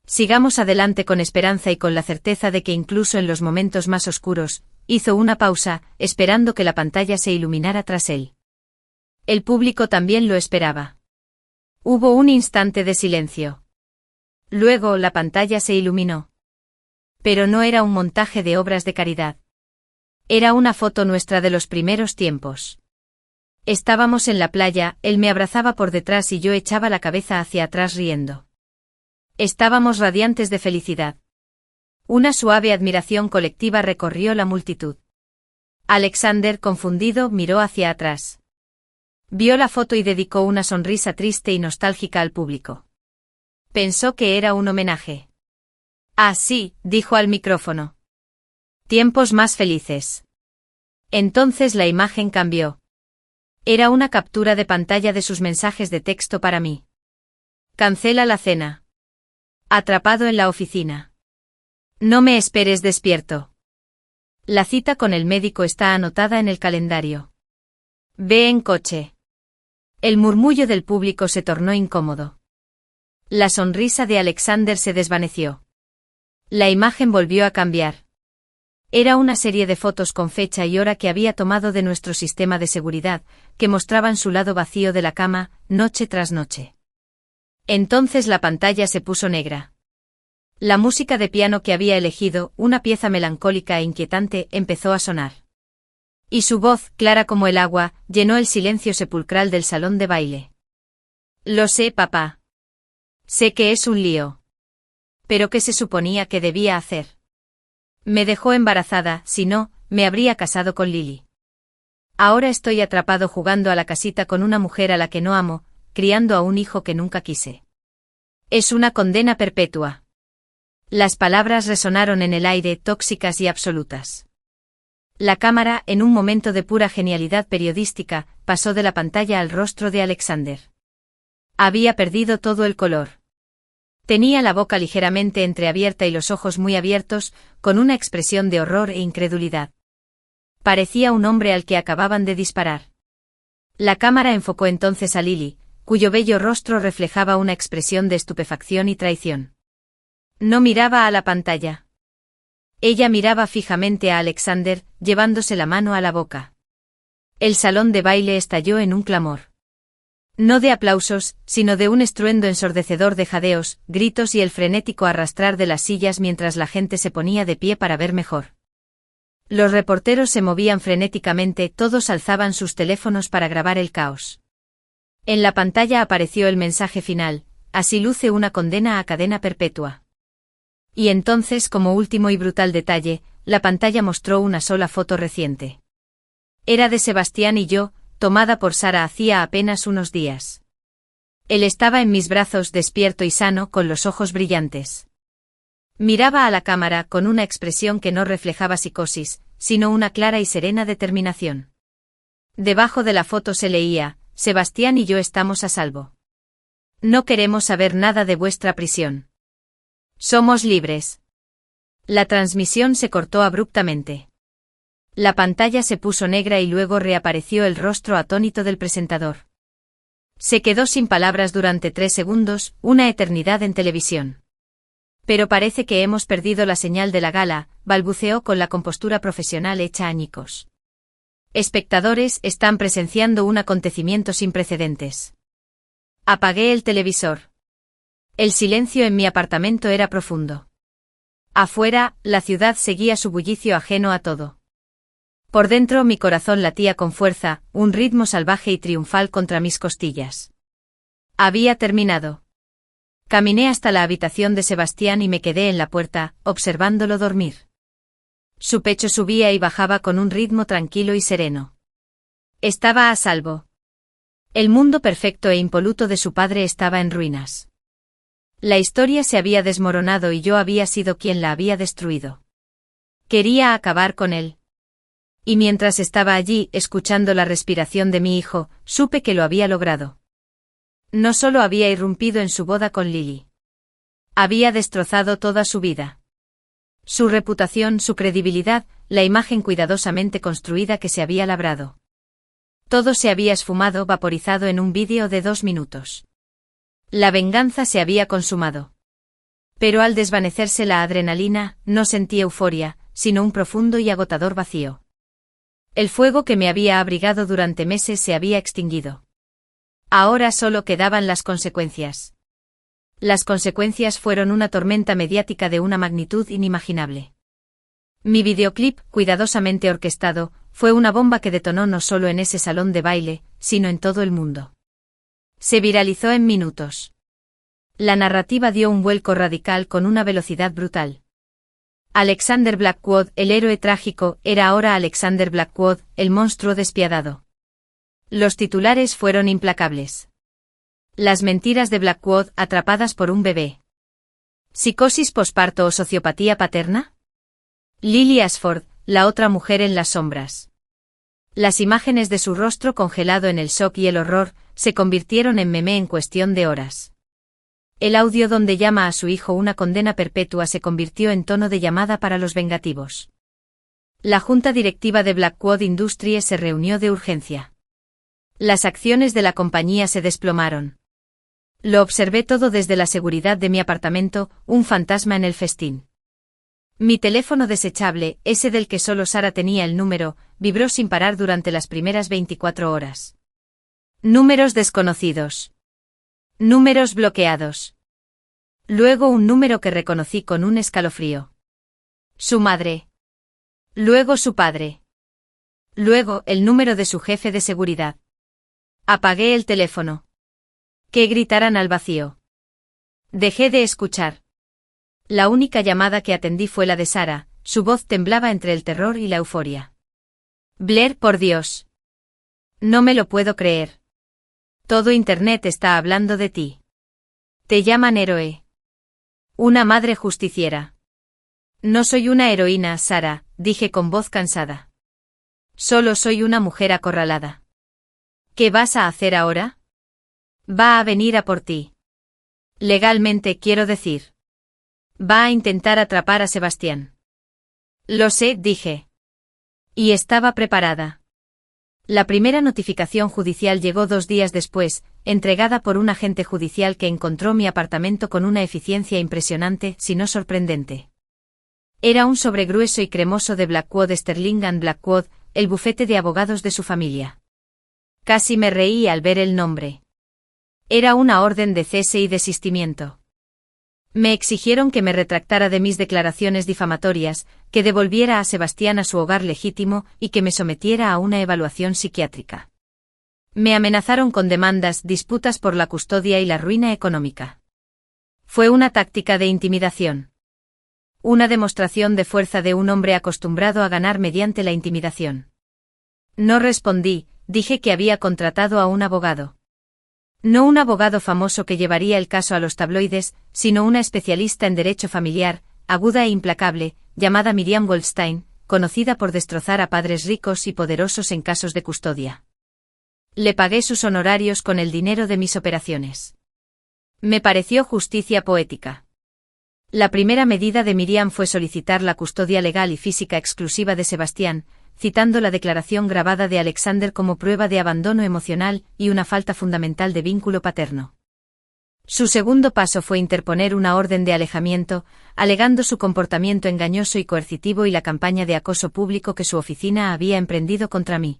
Sigamos adelante con esperanza y con la certeza de que incluso en los momentos más oscuros, hizo una pausa, esperando que la pantalla se iluminara tras él. El público también lo esperaba. Hubo un instante de silencio. Luego la pantalla se iluminó. Pero no era un montaje de obras de caridad. Era una foto nuestra de los primeros tiempos. Estábamos en la playa, él me abrazaba por detrás y yo echaba la cabeza hacia atrás riendo. Estábamos radiantes de felicidad. Una suave admiración colectiva recorrió la multitud. Alexander, confundido, miró hacia atrás. Vio la foto y dedicó una sonrisa triste y nostálgica al público. Pensó que era un homenaje. «Ah, sí», dijo al micrófono. «Tiempos más felices». Entonces la imagen cambió. Era una captura de pantalla de sus mensajes de texto para mí. «Cancela la cena. Atrapado en la oficina. No me esperes despierto. La cita con el médico está anotada en el calendario. Ve en coche. El murmullo del público se tornó incómodo. La sonrisa de Alexander se desvaneció. La imagen volvió a cambiar. Era una serie de fotos con fecha y hora que había tomado de nuestro sistema de seguridad, que mostraban su lado vacío de la cama, noche tras noche. Entonces la pantalla se puso negra. La música de piano que había elegido, una pieza melancólica e inquietante, empezó a sonar. Y su voz, clara como el agua, llenó el silencio sepulcral del salón de baile. Lo sé, papá. Sé que es un lío. ¿Pero qué se suponía que debía hacer? Me dejó embarazada, si no, me habría casado con Lily. Ahora estoy atrapado jugando a la casita con una mujer a la que no amo, criando a un hijo que nunca quise. Es una condena perpetua. Las palabras resonaron en el aire, tóxicas y absolutas. La cámara, en un momento de pura genialidad periodística, pasó de la pantalla al rostro de Alexander. Había perdido todo el color. Tenía la boca ligeramente entreabierta y los ojos muy abiertos, con una expresión de horror e incredulidad. Parecía un hombre al que acababan de disparar. La cámara enfocó entonces a Lily, cuyo bello rostro reflejaba una expresión de estupefacción y traición. No miraba a la pantalla. Ella miraba fijamente a Alexander, llevándose la mano a la boca. El salón de baile estalló en un clamor. No de aplausos, sino de un estruendo ensordecedor de jadeos, gritos y el frenético arrastrar de las sillas mientras la gente se ponía de pie para ver mejor. Los reporteros se movían frenéticamente, todos alzaban sus teléfonos para grabar el caos. En la pantalla apareció el mensaje final: así luce una condena a cadena perpetua. Y entonces, como último y brutal detalle, la pantalla mostró una sola foto reciente. Era de Sebastián y yo, tomada por Sara hacía apenas unos días. Él estaba en mis brazos, despierto y sano, con los ojos brillantes. Miraba a la cámara con una expresión que no reflejaba psicosis, sino una clara y serena determinación. Debajo de la foto se leía: Sebastián y yo estamos a salvo. No queremos saber nada de vuestra prisión. Somos libres. La transmisión se cortó abruptamente. La pantalla se puso negra y luego reapareció el rostro atónito del presentador. Se quedó sin palabras durante 3 segundos, una eternidad en televisión. Pero parece que hemos perdido la señal de la gala, balbuceó con la compostura profesional hecha añicos. Espectadores, están presenciando un acontecimiento sin precedentes. Apagué el televisor. El silencio en mi apartamento era profundo. Afuera, la ciudad seguía su bullicio ajeno a todo. Por dentro mi corazón latía con fuerza, un ritmo salvaje y triunfal contra mis costillas. Había terminado. Caminé hasta la habitación de Sebastián y me quedé en la puerta, observándolo dormir. Su pecho subía y bajaba con un ritmo tranquilo y sereno. Estaba a salvo. El mundo perfecto e impoluto de su padre estaba en ruinas. La historia se había desmoronado y yo había sido quien la había destruido. Quería acabar con él. Y mientras estaba allí, escuchando la respiración de mi hijo, supe que lo había logrado. No solo había irrumpido en su boda con Lily. Había destrozado toda su vida. Su reputación, su credibilidad, la imagen cuidadosamente construida que se había labrado. Todo se había esfumado, vaporizado en un vídeo de 2 minutos. La venganza se había consumado. Pero al desvanecerse la adrenalina, no sentí euforia, sino un profundo y agotador vacío. El fuego que me había abrigado durante meses se había extinguido. Ahora solo quedaban las consecuencias. Las consecuencias fueron una tormenta mediática de una magnitud inimaginable. Mi videoclip, cuidadosamente orquestado, fue una bomba que detonó no solo en ese salón de baile, sino en todo el mundo. Se viralizó en minutos. La narrativa dio un vuelco radical con una velocidad brutal. Alexander Blackwood, el héroe trágico, era ahora Alexander Blackwood, el monstruo despiadado. Los titulares fueron implacables. Las mentiras de Blackwood atrapadas por un bebé. ¿Psicosis posparto o sociopatía paterna? Lily Ashford, la otra mujer en las sombras. Las imágenes de su rostro congelado en el shock y el horror se convirtieron en meme en cuestión de horas. El audio donde llama a su hijo una condena perpetua se convirtió en tono de llamada para los vengativos. La junta directiva de Blackwood Industries se reunió de urgencia. Las acciones de la compañía se desplomaron. Lo observé todo desde la seguridad de mi apartamento, un fantasma en el festín. Mi teléfono desechable, ese del que solo Sara tenía el número, vibró sin parar durante las primeras 24 horas. Números desconocidos. Números bloqueados. Luego un número que reconocí con un escalofrío. Su madre. Luego su padre. Luego el número de su jefe de seguridad. Apagué el teléfono. Que gritaran al vacío. Dejé de escuchar. La única llamada que atendí fue la de Sara, su voz temblaba entre el terror y la euforia. Blair, por Dios. No me lo puedo creer. Todo Internet está hablando de ti. Te llaman héroe. Una madre justiciera. No soy una heroína, Sara, dije con voz cansada. Solo soy una mujer acorralada. ¿Qué vas a hacer ahora? Va a venir a por ti. Legalmente, quiero decir. Va a intentar atrapar a Sebastián. Lo sé, dije. Y estaba preparada. La primera notificación judicial llegó 2 días después, entregada por un agente judicial que encontró mi apartamento con una eficiencia impresionante, si no sorprendente. Era un sobre grueso y cremoso de Blackwood Sterling and Blackwood, el bufete de abogados de su familia. Casi me reí al ver el nombre. Era una orden de cese y desistimiento. Me exigieron que me retractara de mis declaraciones difamatorias, que devolviera a Sebastián a su hogar legítimo y que me sometiera a una evaluación psiquiátrica. Me amenazaron con demandas, disputas por la custodia y la ruina económica. Fue una táctica de intimidación. Una demostración de fuerza de un hombre acostumbrado a ganar mediante la intimidación. No respondí, dije que había contratado a un abogado. No un abogado famoso que llevaría el caso a los tabloides, sino una especialista en derecho familiar, aguda e implacable, llamada Miriam Goldstein, conocida por destrozar a padres ricos y poderosos en casos de custodia. Le pagué sus honorarios con el dinero de mis operaciones. Me pareció justicia poética. La primera medida de Miriam fue solicitar la custodia legal y física exclusiva de Sebastián, citando la declaración grabada de Alexander como prueba de abandono emocional y una falta fundamental de vínculo paterno. Su segundo paso fue interponer una orden de alejamiento, alegando su comportamiento engañoso y coercitivo y la campaña de acoso público que su oficina había emprendido contra mí.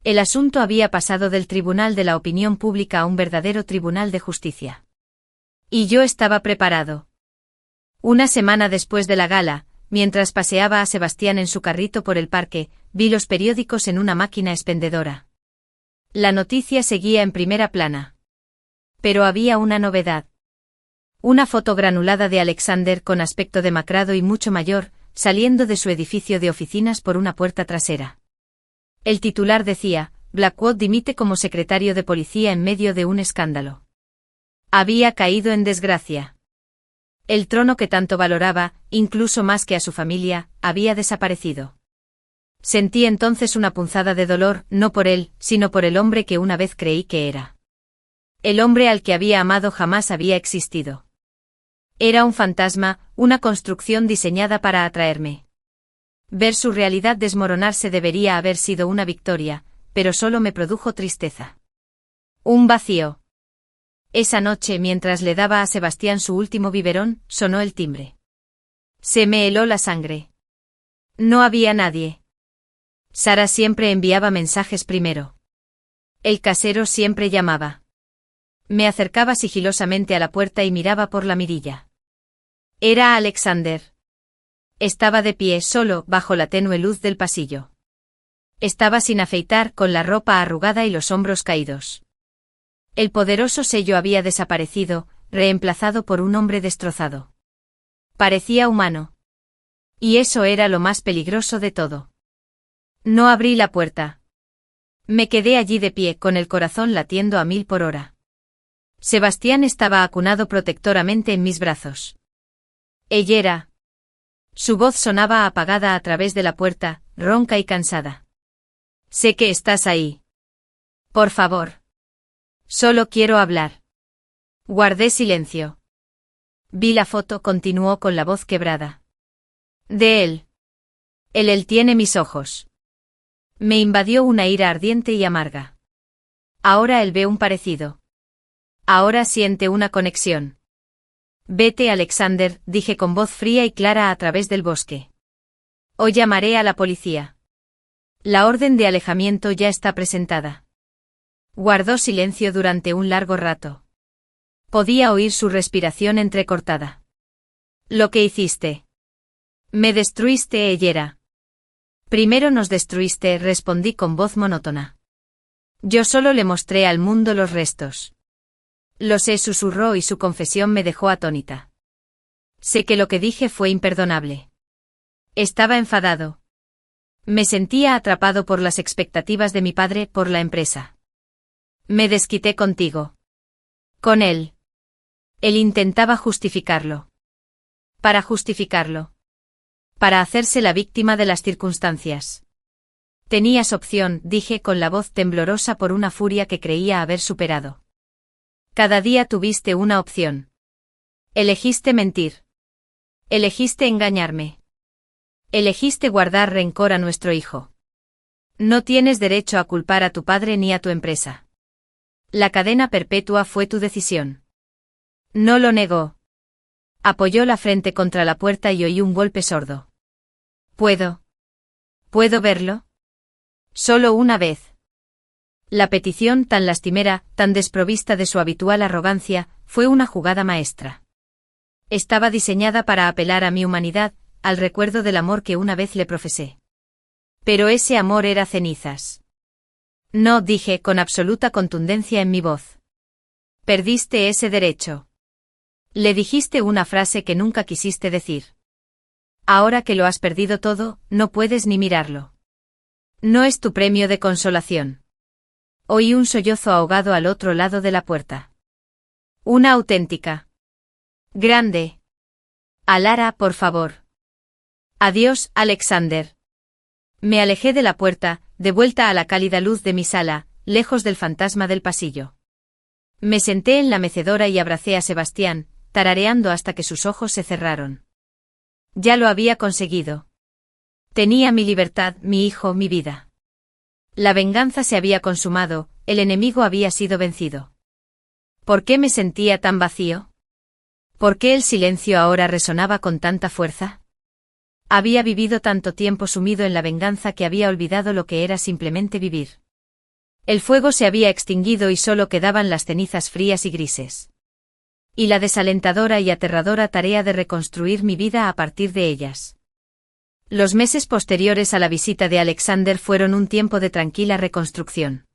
El asunto había pasado del tribunal de la opinión pública a un verdadero tribunal de justicia. Y yo estaba preparado. Una semana después de la gala, mientras paseaba a Sebastián en su carrito por el parque, vi los periódicos en una máquina expendedora. La noticia seguía en primera plana. Pero había una novedad. Una foto granulada de Alexander con aspecto demacrado y mucho mayor, saliendo de su edificio de oficinas por una puerta trasera. El titular decía, Blackwood dimite como secretario de policía en medio de un escándalo. Había caído en desgracia. El trono que tanto valoraba, incluso más que a su familia, había desaparecido. Sentí entonces una punzada de dolor, no por él, sino por el hombre que una vez creí que era. El hombre al que había amado jamás había existido. Era un fantasma, una construcción diseñada para atraerme. Ver su realidad desmoronarse debería haber sido una victoria, pero solo me produjo tristeza. Un vacío. Esa noche, mientras le daba a Sebastián su último biberón, sonó el timbre. Se me heló la sangre. No había nadie. Sara siempre enviaba mensajes primero. El casero siempre llamaba. Me acercaba sigilosamente a la puerta y miraba por la mirilla. Era Alexander. Estaba de pie solo, bajo la tenue luz del pasillo. Estaba sin afeitar, con la ropa arrugada y los hombros caídos. El poderoso sello había desaparecido, reemplazado por un hombre destrozado. Parecía humano. Y eso era lo más peligroso de todo. No abrí la puerta. Me quedé allí de pie, con el corazón latiendo a 1000 por hora. Sebastián estaba acunado protectoramente en mis brazos. Ella era. Su voz sonaba apagada a través de la puerta, ronca y cansada. Sé que estás ahí. Por favor. Solo quiero hablar. Guardé silencio. Vi la foto, continuó con la voz quebrada. De él. Él tiene mis ojos. Me invadió una ira ardiente y amarga. Ahora él ve un parecido. Ahora siente una conexión. Vete, Alexander, dije con voz fría y clara a través del bosque. Hoy llamaré a la policía. La orden de alejamiento ya está presentada. Guardó silencio durante un largo rato. Podía oír su respiración entrecortada. Lo que hiciste. Me destruiste, Ellera. Primero nos destruiste, respondí con voz monótona. Yo solo le mostré al mundo los restos. Lo sé, susurró y su confesión me dejó atónita. Sé que lo que dije fue imperdonable. Estaba enfadado. Me sentía atrapado por las expectativas de mi padre, por la empresa. Me desquité contigo. Con él. Él intentaba justificarlo. Para justificarlo. Para hacerse la víctima de las circunstancias. Tenías opción, dije con la voz temblorosa por una furia que creía haber superado. Cada día tuviste una opción. Elegiste mentir. Elegiste engañarme. Elegiste guardar rencor a nuestro hijo. No tienes derecho a culpar a tu padre ni a tu empresa. La cadena perpetua fue tu decisión. No lo negó. Apoyó la frente contra la puerta y oí un golpe sordo. ¿Puedo verlo? Solo una vez. La petición, tan lastimera, tan desprovista de su habitual arrogancia, fue una jugada maestra. Estaba diseñada para apelar a mi humanidad, al recuerdo del amor que una vez le profesé. Pero ese amor era cenizas. No, dije con absoluta contundencia en mi voz. Perdiste ese derecho. Le dijiste una frase que nunca quisiste decir. Ahora que lo has perdido todo, no puedes ni mirarlo. No es tu premio de consolación. Oí un sollozo ahogado al otro lado de la puerta. Una auténtica. Grande. Alara, por favor. Adiós, Alexander. Me alejé de la puerta, de vuelta a la cálida luz de mi sala, lejos del fantasma del pasillo. Me senté en la mecedora y abracé a Sebastián, tarareando hasta que sus ojos se cerraron. Ya lo había conseguido. Tenía mi libertad, mi hijo, mi vida. La venganza se había consumado, el enemigo había sido vencido. ¿Por qué me sentía tan vacío? ¿Por qué el silencio ahora resonaba con tanta fuerza? Había vivido tanto tiempo sumido en la venganza que había olvidado lo que era simplemente vivir. El fuego se había extinguido y solo quedaban las cenizas frías y grises. Y la desalentadora y aterradora tarea de reconstruir mi vida a partir de ellas. Los meses posteriores a la visita de Alexander fueron un tiempo de tranquila reconstrucción.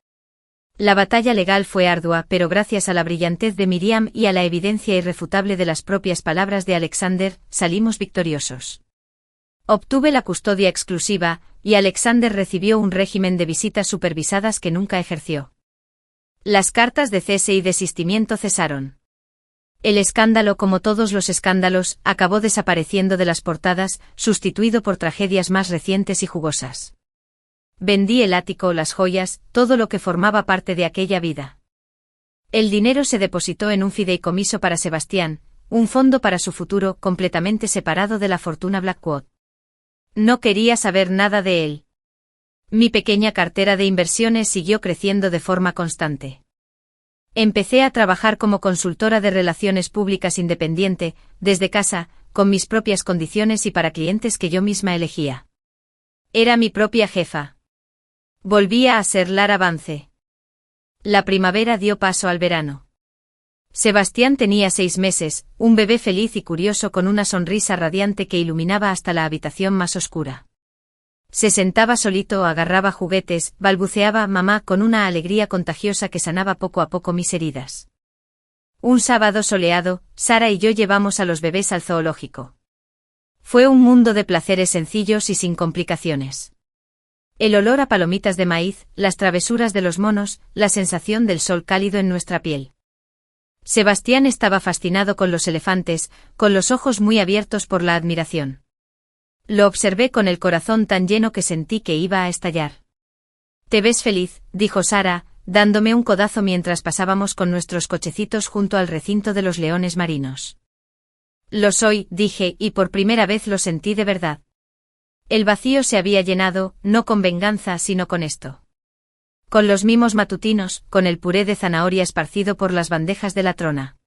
La batalla legal fue ardua, pero gracias a la brillantez de Miriam y a la evidencia irrefutable de las propias palabras de Alexander, salimos victoriosos. Obtuve la custodia exclusiva, y Alexander recibió un régimen de visitas supervisadas que nunca ejerció. Las cartas de cese y desistimiento cesaron. El escándalo, como todos los escándalos, acabó desapareciendo de las portadas, sustituido por tragedias más recientes y jugosas. Vendí el ático, las joyas, todo lo que formaba parte de aquella vida. El dinero se depositó en un fideicomiso para Sebastián, un fondo para su futuro completamente separado de la fortuna Blackwood. No quería saber nada de él. Mi pequeña cartera de inversiones siguió creciendo de forma constante. Empecé a trabajar como consultora de relaciones públicas independiente, desde casa, con mis propias condiciones y para clientes que yo misma elegía. Era mi propia jefa. Volvía a ser Lara Vance. La primavera dio paso al verano. Sebastián tenía 6 meses, un bebé feliz y curioso con una sonrisa radiante que iluminaba hasta la habitación más oscura. Se sentaba solito, agarraba juguetes, balbuceaba mamá con una alegría contagiosa que sanaba poco a poco mis heridas. Un sábado soleado, Sara y yo llevamos a los bebés al zoológico. Fue un mundo de placeres sencillos y sin complicaciones. El olor a palomitas de maíz, las travesuras de los monos, la sensación del sol cálido en nuestra piel. Sebastián estaba fascinado con los elefantes, con los ojos muy abiertos por la admiración. Lo observé con el corazón tan lleno que sentí que iba a estallar. «Te ves feliz», dijo Sara, dándome un codazo mientras pasábamos con nuestros cochecitos junto al recinto de los leones marinos. «Lo soy», dije, y por primera vez lo sentí de verdad. El vacío se había llenado, no con venganza, sino con esto. Con los mimos matutinos, con el puré de zanahoria esparcido por las bandejas de la trona.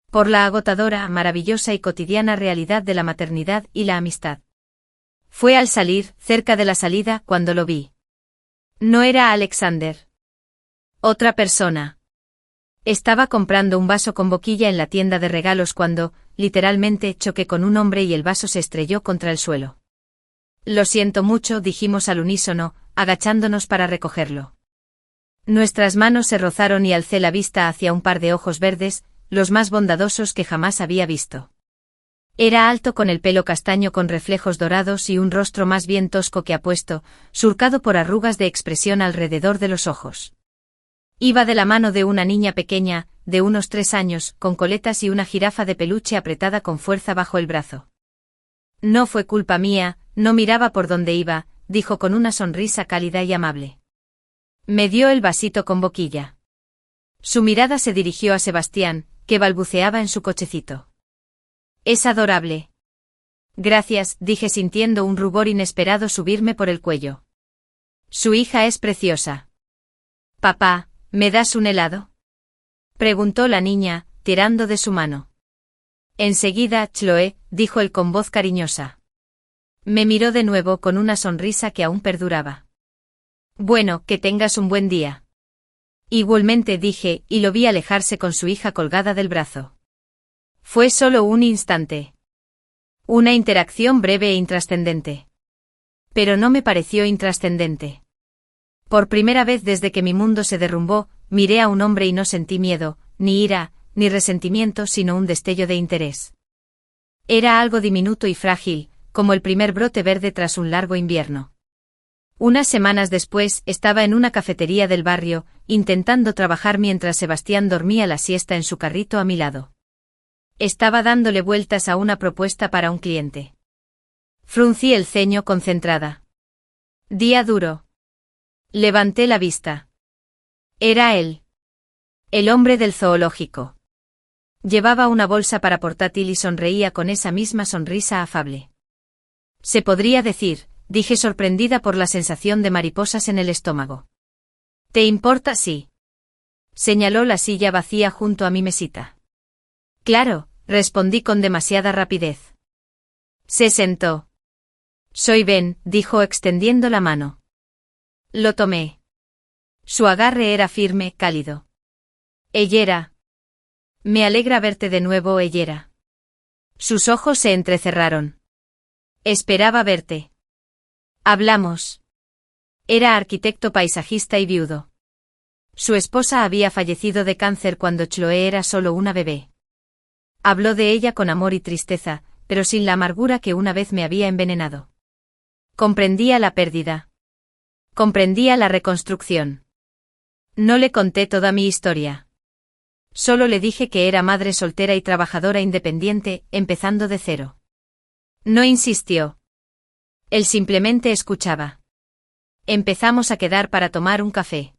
Por la agotadora, maravillosa y cotidiana realidad de la maternidad y la amistad. Fue al salir, cerca de la salida, cuando lo vi. No era Alexander. Otra persona. Estaba comprando un vaso con boquilla en la tienda de regalos cuando, literalmente, choqué con un hombre y el vaso se estrelló contra el suelo. Lo siento mucho, dijimos al unísono, agachándonos para recogerlo. Nuestras manos se rozaron y alcé la vista hacia un par de ojos verdes, los más bondadosos que jamás había visto. Era alto con el pelo castaño con reflejos dorados y un rostro más bien tosco que apuesto, surcado por arrugas de expresión alrededor de los ojos. Iba de la mano de una niña pequeña, de unos 3 años, con coletas y una jirafa de peluche apretada con fuerza bajo el brazo. No fue culpa mía, no miraba por dónde iba, dijo con una sonrisa cálida y amable. Me dio el vasito con boquilla. Su mirada se dirigió a Sebastián, que balbuceaba en su cochecito. Es adorable. Gracias, dije sintiendo un rubor inesperado subirme por el cuello. Su hija es preciosa. Papá, ¿me das un helado? Preguntó la niña, tirando de su mano. Enseguida, Chloe, dijo él con voz cariñosa. Me miró de nuevo con una sonrisa que aún perduraba. Bueno, que tengas un buen día. Igualmente dije, y lo vi alejarse con su hija colgada del brazo. Fue solo un instante. Una interacción breve e intrascendente. Pero no me pareció intrascendente. Por primera vez desde que mi mundo se derrumbó, miré a un hombre y no sentí miedo, ni ira, ni resentimiento, sino un destello de interés. Era algo diminuto y frágil, como el primer brote verde tras un largo invierno. Unas semanas después, estaba en una cafetería del barrio, intentando trabajar mientras Sebastián dormía la siesta en su carrito a mi lado. Estaba dándole vueltas a una propuesta para un cliente. Fruncí el ceño concentrada. Día duro. Levanté la vista. Era él. El hombre del zoológico. Llevaba una bolsa para portátil y sonreía con esa misma sonrisa afable. Se podría decir, dije sorprendida por la sensación de mariposas en el estómago. ¿Te importa si? Señaló la silla vacía junto a mi mesita. Claro, respondí con demasiada rapidez. Se sentó. Soy Ben, dijo extendiendo la mano. Lo tomé. Su agarre era firme, cálido. Ellera. Me alegra verte de nuevo, Ellera. Sus ojos se entrecerraron. Esperaba verte. Hablamos. Era arquitecto paisajista y viudo. Su esposa había fallecido de cáncer cuando Chloe era solo una bebé. Habló de ella con amor y tristeza, pero sin la amargura que una vez me había envenenado. Comprendía la pérdida. Comprendía la reconstrucción. No le conté toda mi historia. Solo le dije que era madre soltera y trabajadora independiente, empezando de cero. No insistió. Él simplemente escuchaba. Empezamos a quedar para tomar un café.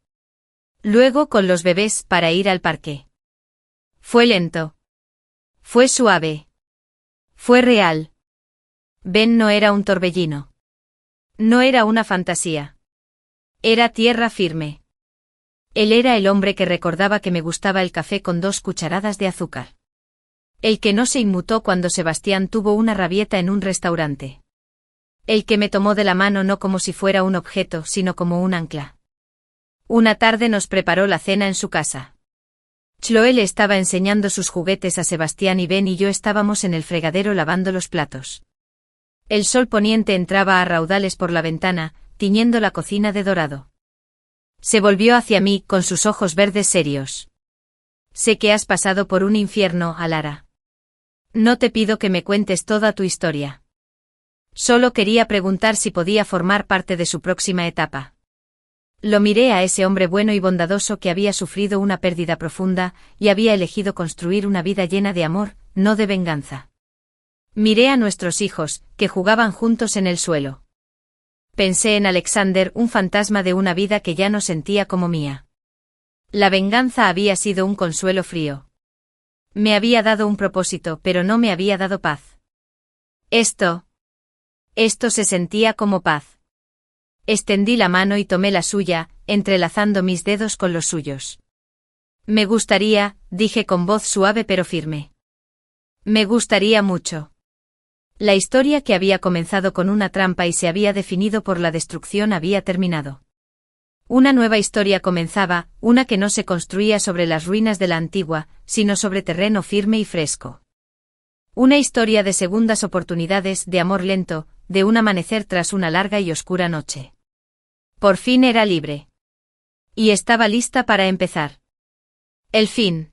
Luego con los bebés para ir al parque. Fue lento. Fue suave. Fue real. Ben no era un torbellino. No era una fantasía. Era tierra firme. Él era el hombre que recordaba que me gustaba el café con 2 cucharadas de azúcar. El que no se inmutó cuando Sebastián tuvo una rabieta en un restaurante. El que me tomó de la mano no como si fuera un objeto, sino como un ancla. Una tarde nos preparó la cena en su casa. Chloe le estaba enseñando sus juguetes a Sebastián y Ben y yo estábamos en el fregadero lavando los platos. El sol poniente entraba a raudales por la ventana, tiñendo la cocina de dorado. Se volvió hacia mí con sus ojos verdes serios. Sé que has pasado por un infierno, Alara. No te pido que me cuentes toda tu historia. Solo quería preguntar si podía formar parte de su próxima etapa. Lo miré a ese hombre bueno y bondadoso que había sufrido una pérdida profunda y había elegido construir una vida llena de amor, no de venganza. Miré a nuestros hijos, que jugaban juntos en el suelo. Pensé en Alexander, un fantasma de una vida que ya no sentía como mía. La venganza había sido un consuelo frío. Me había dado un propósito, pero no me había dado paz. Esto. Esto se sentía como paz. Extendí la mano y tomé la suya, entrelazando mis dedos con los suyos. Me gustaría, dije con voz suave pero firme. Me gustaría mucho. La historia que había comenzado con una trampa y se había definido por la destrucción había terminado. Una nueva historia comenzaba, una que no se construía sobre las ruinas de la antigua, sino sobre terreno firme y fresco. Una historia de segundas oportunidades, de amor lento, de un amanecer tras una larga y oscura noche. Por fin era libre. Y estaba lista para empezar. El fin.